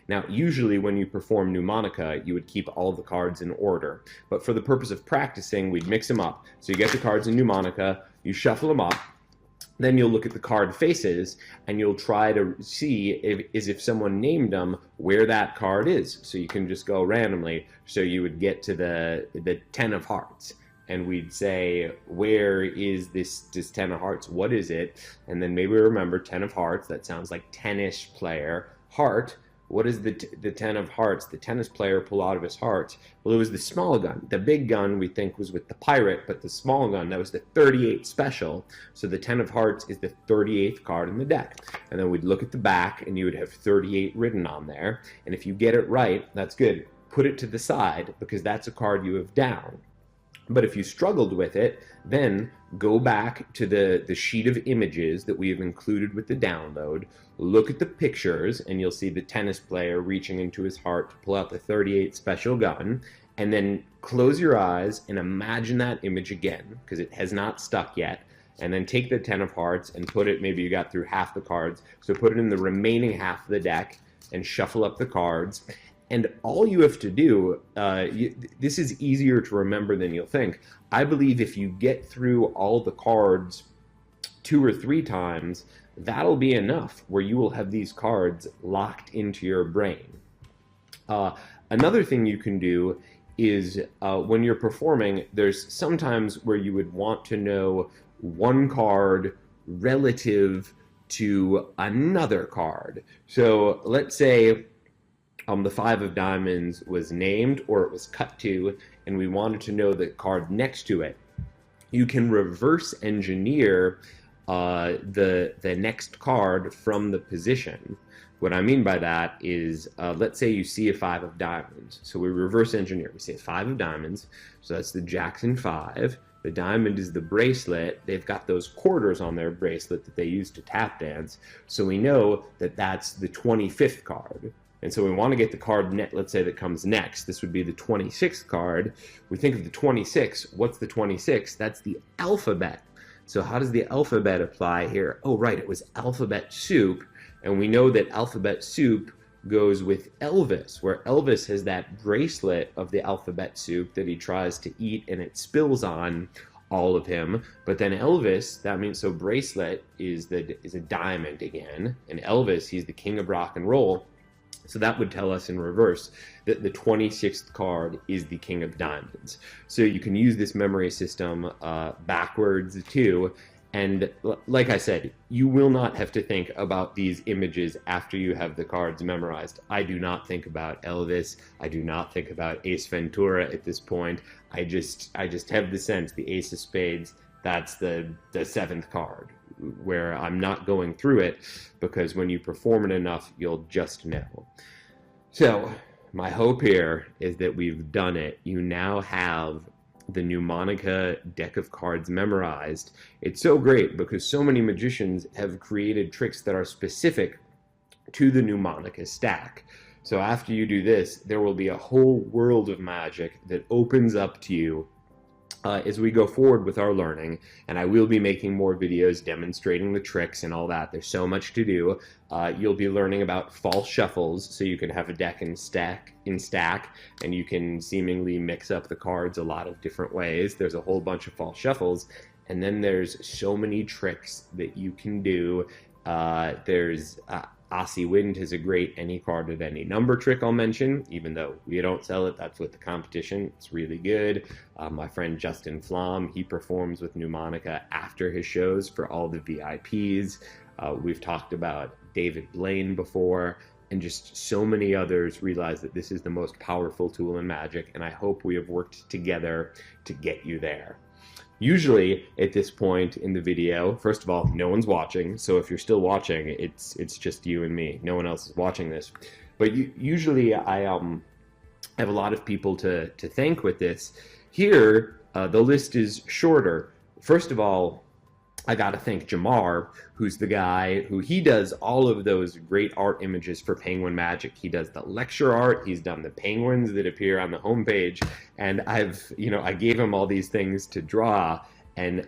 Now, usually when you perform Mnemonica, you would keep all the cards in order, but for the purpose of practicing, we'd mix them up. So you get the cards in Mnemonica, you shuffle them up, then you'll look at the card faces and you'll try to see if someone named them where that card is. So you can just go randomly. So you would get to the 10 of hearts and we'd say, where is this 10 of hearts? What is it? And then maybe remember 10 of hearts. That sounds like tennis player. Heart. What is the 10 of hearts? The tennis player pull out of his heart. Well, it was the small gun. The big gun we think was with the pirate, but the small gun, that was the 38 special. So the 10 of hearts is the 38th card in the deck. And then we'd look at the back and you would have 38 written on there. And if you get it right, that's good. put it to the side because that's a card you have down. But if you struggled with it, then go back to the sheet of images that we have included with the download, look at the pictures, and you'll see the tennis player reaching into his heart to pull out the 38 special gun, and then close your eyes and imagine that image again, because it has not stuck yet, and then take the 10 of hearts and put it, maybe you got through half the cards, so put it in the remaining half of the deck and shuffle up the cards. And all you have to do, this is easier to remember than you'll think. I believe if you get through all the cards 2 or 3 times, that'll be enough where you will have these cards locked into your brain. Another thing you can do is when you're performing, there's sometimes where you would want to know one card relative to another card. So let's say the 5 of diamonds was named or it was cut to, and we wanted to know the card next to it. You can reverse engineer the next card from the position. What I mean by that is, let's say you see a 5 of diamonds. So we reverse engineer. We say 5 of diamonds, so that's the Jackson 5. The diamond is the bracelet. They've got those quarters on their bracelet that they use to tap dance. So we know that that's the 25th card. And so we want to get the card, let's say, that comes next. This would be the 26th card. We think of the 26. What's the 26? That's the alphabet. So how does the alphabet apply here? Oh, right, it was alphabet soup. And we know that alphabet soup goes with Elvis, where Elvis has that bracelet of the alphabet soup that he tries to eat and it spills on all of him. But then Elvis, that means, so bracelet is a diamond again. And Elvis, he's the king of rock and roll. So that would tell us in reverse that the 26th card is the king of diamonds. So you can use this memory system backwards too. And like I said, you will not have to think about these images after you have the cards memorized. I do not think about Elvis. I do not think about Ace Ventura at this point. I just have the sense the Ace of Spades, that's the 7th card, where I'm not going through it, because when you perform it enough, you'll just know. So my hope here is that we've done it. You now have the Mnemonica deck of cards memorized. It's so great because so many magicians have created tricks that are specific to the Mnemonica stack. So after you do this, there will be a whole world of magic that opens up to you as we go forward with our learning, and I will be making more videos demonstrating the tricks and all that. There's so much to do. You'll be learning about false shuffles, so you can have a deck in stack, and you can seemingly mix up the cards a lot of different ways. There's a whole bunch of false shuffles, and then there's so many tricks that you can do. There's Aussie Wind has a great any card at any number trick I'll mention, even though we don't sell it. That's with the competition. It's really good. My friend Justin Flom, he performs with Mnemonica after his shows for all the VIPs. We've talked about David Blaine before, and just so many others realize that this is the most powerful tool in magic, and I hope we have worked together to get you there. Usually at this point in the video, first of all, no one's watching, so if you're still watching, it's just you and me. No one else is watching this. But usually I have a lot of people to thank with this. Here, the list is shorter. First of all, I gotta thank Jamar, who's the guy who he does all of those great art images for Penguin Magic. He does the lecture art, he's done the penguins that appear on the homepage, and I gave him all these things to draw, and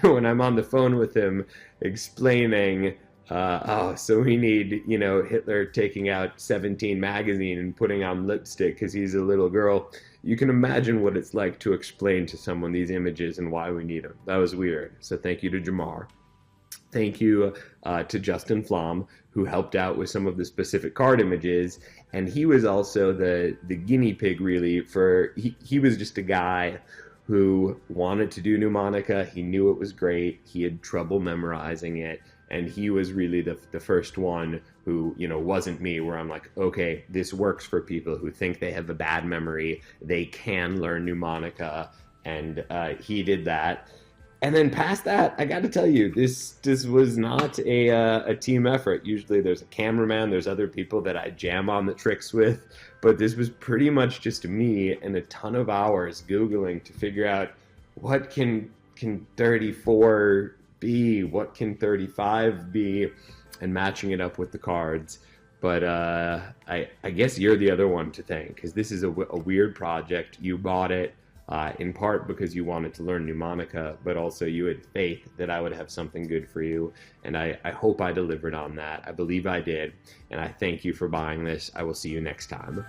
when I'm on the phone with him explaining, so we need, Hitler taking out 17 magazine and putting on lipstick because he's a little girl. You can imagine what it's like to explain to someone these images and why we need them. That was weird. So thank you to Jamar. Thank you to Justin Flom, who helped out with some of the specific card images. And he was also the guinea pig, really, he was just a guy who wanted to do Mnemonica. He knew it was great. He had trouble memorizing it. And he was really the first one who, wasn't me, where I'm like, okay, this works for people who think they have a bad memory. They can learn Mnemonica, and he did that. And then past that, I got to tell you, this was not a team effort. Usually there's a cameraman, there's other people that I jam on the tricks with, but this was pretty much just me and a ton of hours Googling to figure out what can 34 be, what can 35 be, and matching it up with the cards. But I guess you're the other one to thank, because this is a weird project. You bought it in part because you wanted to learn Mnemonica, but also you had faith that I would have something good for you, and I hope I delivered on that. I believe I did, and I thank you for buying this. I will see you next time.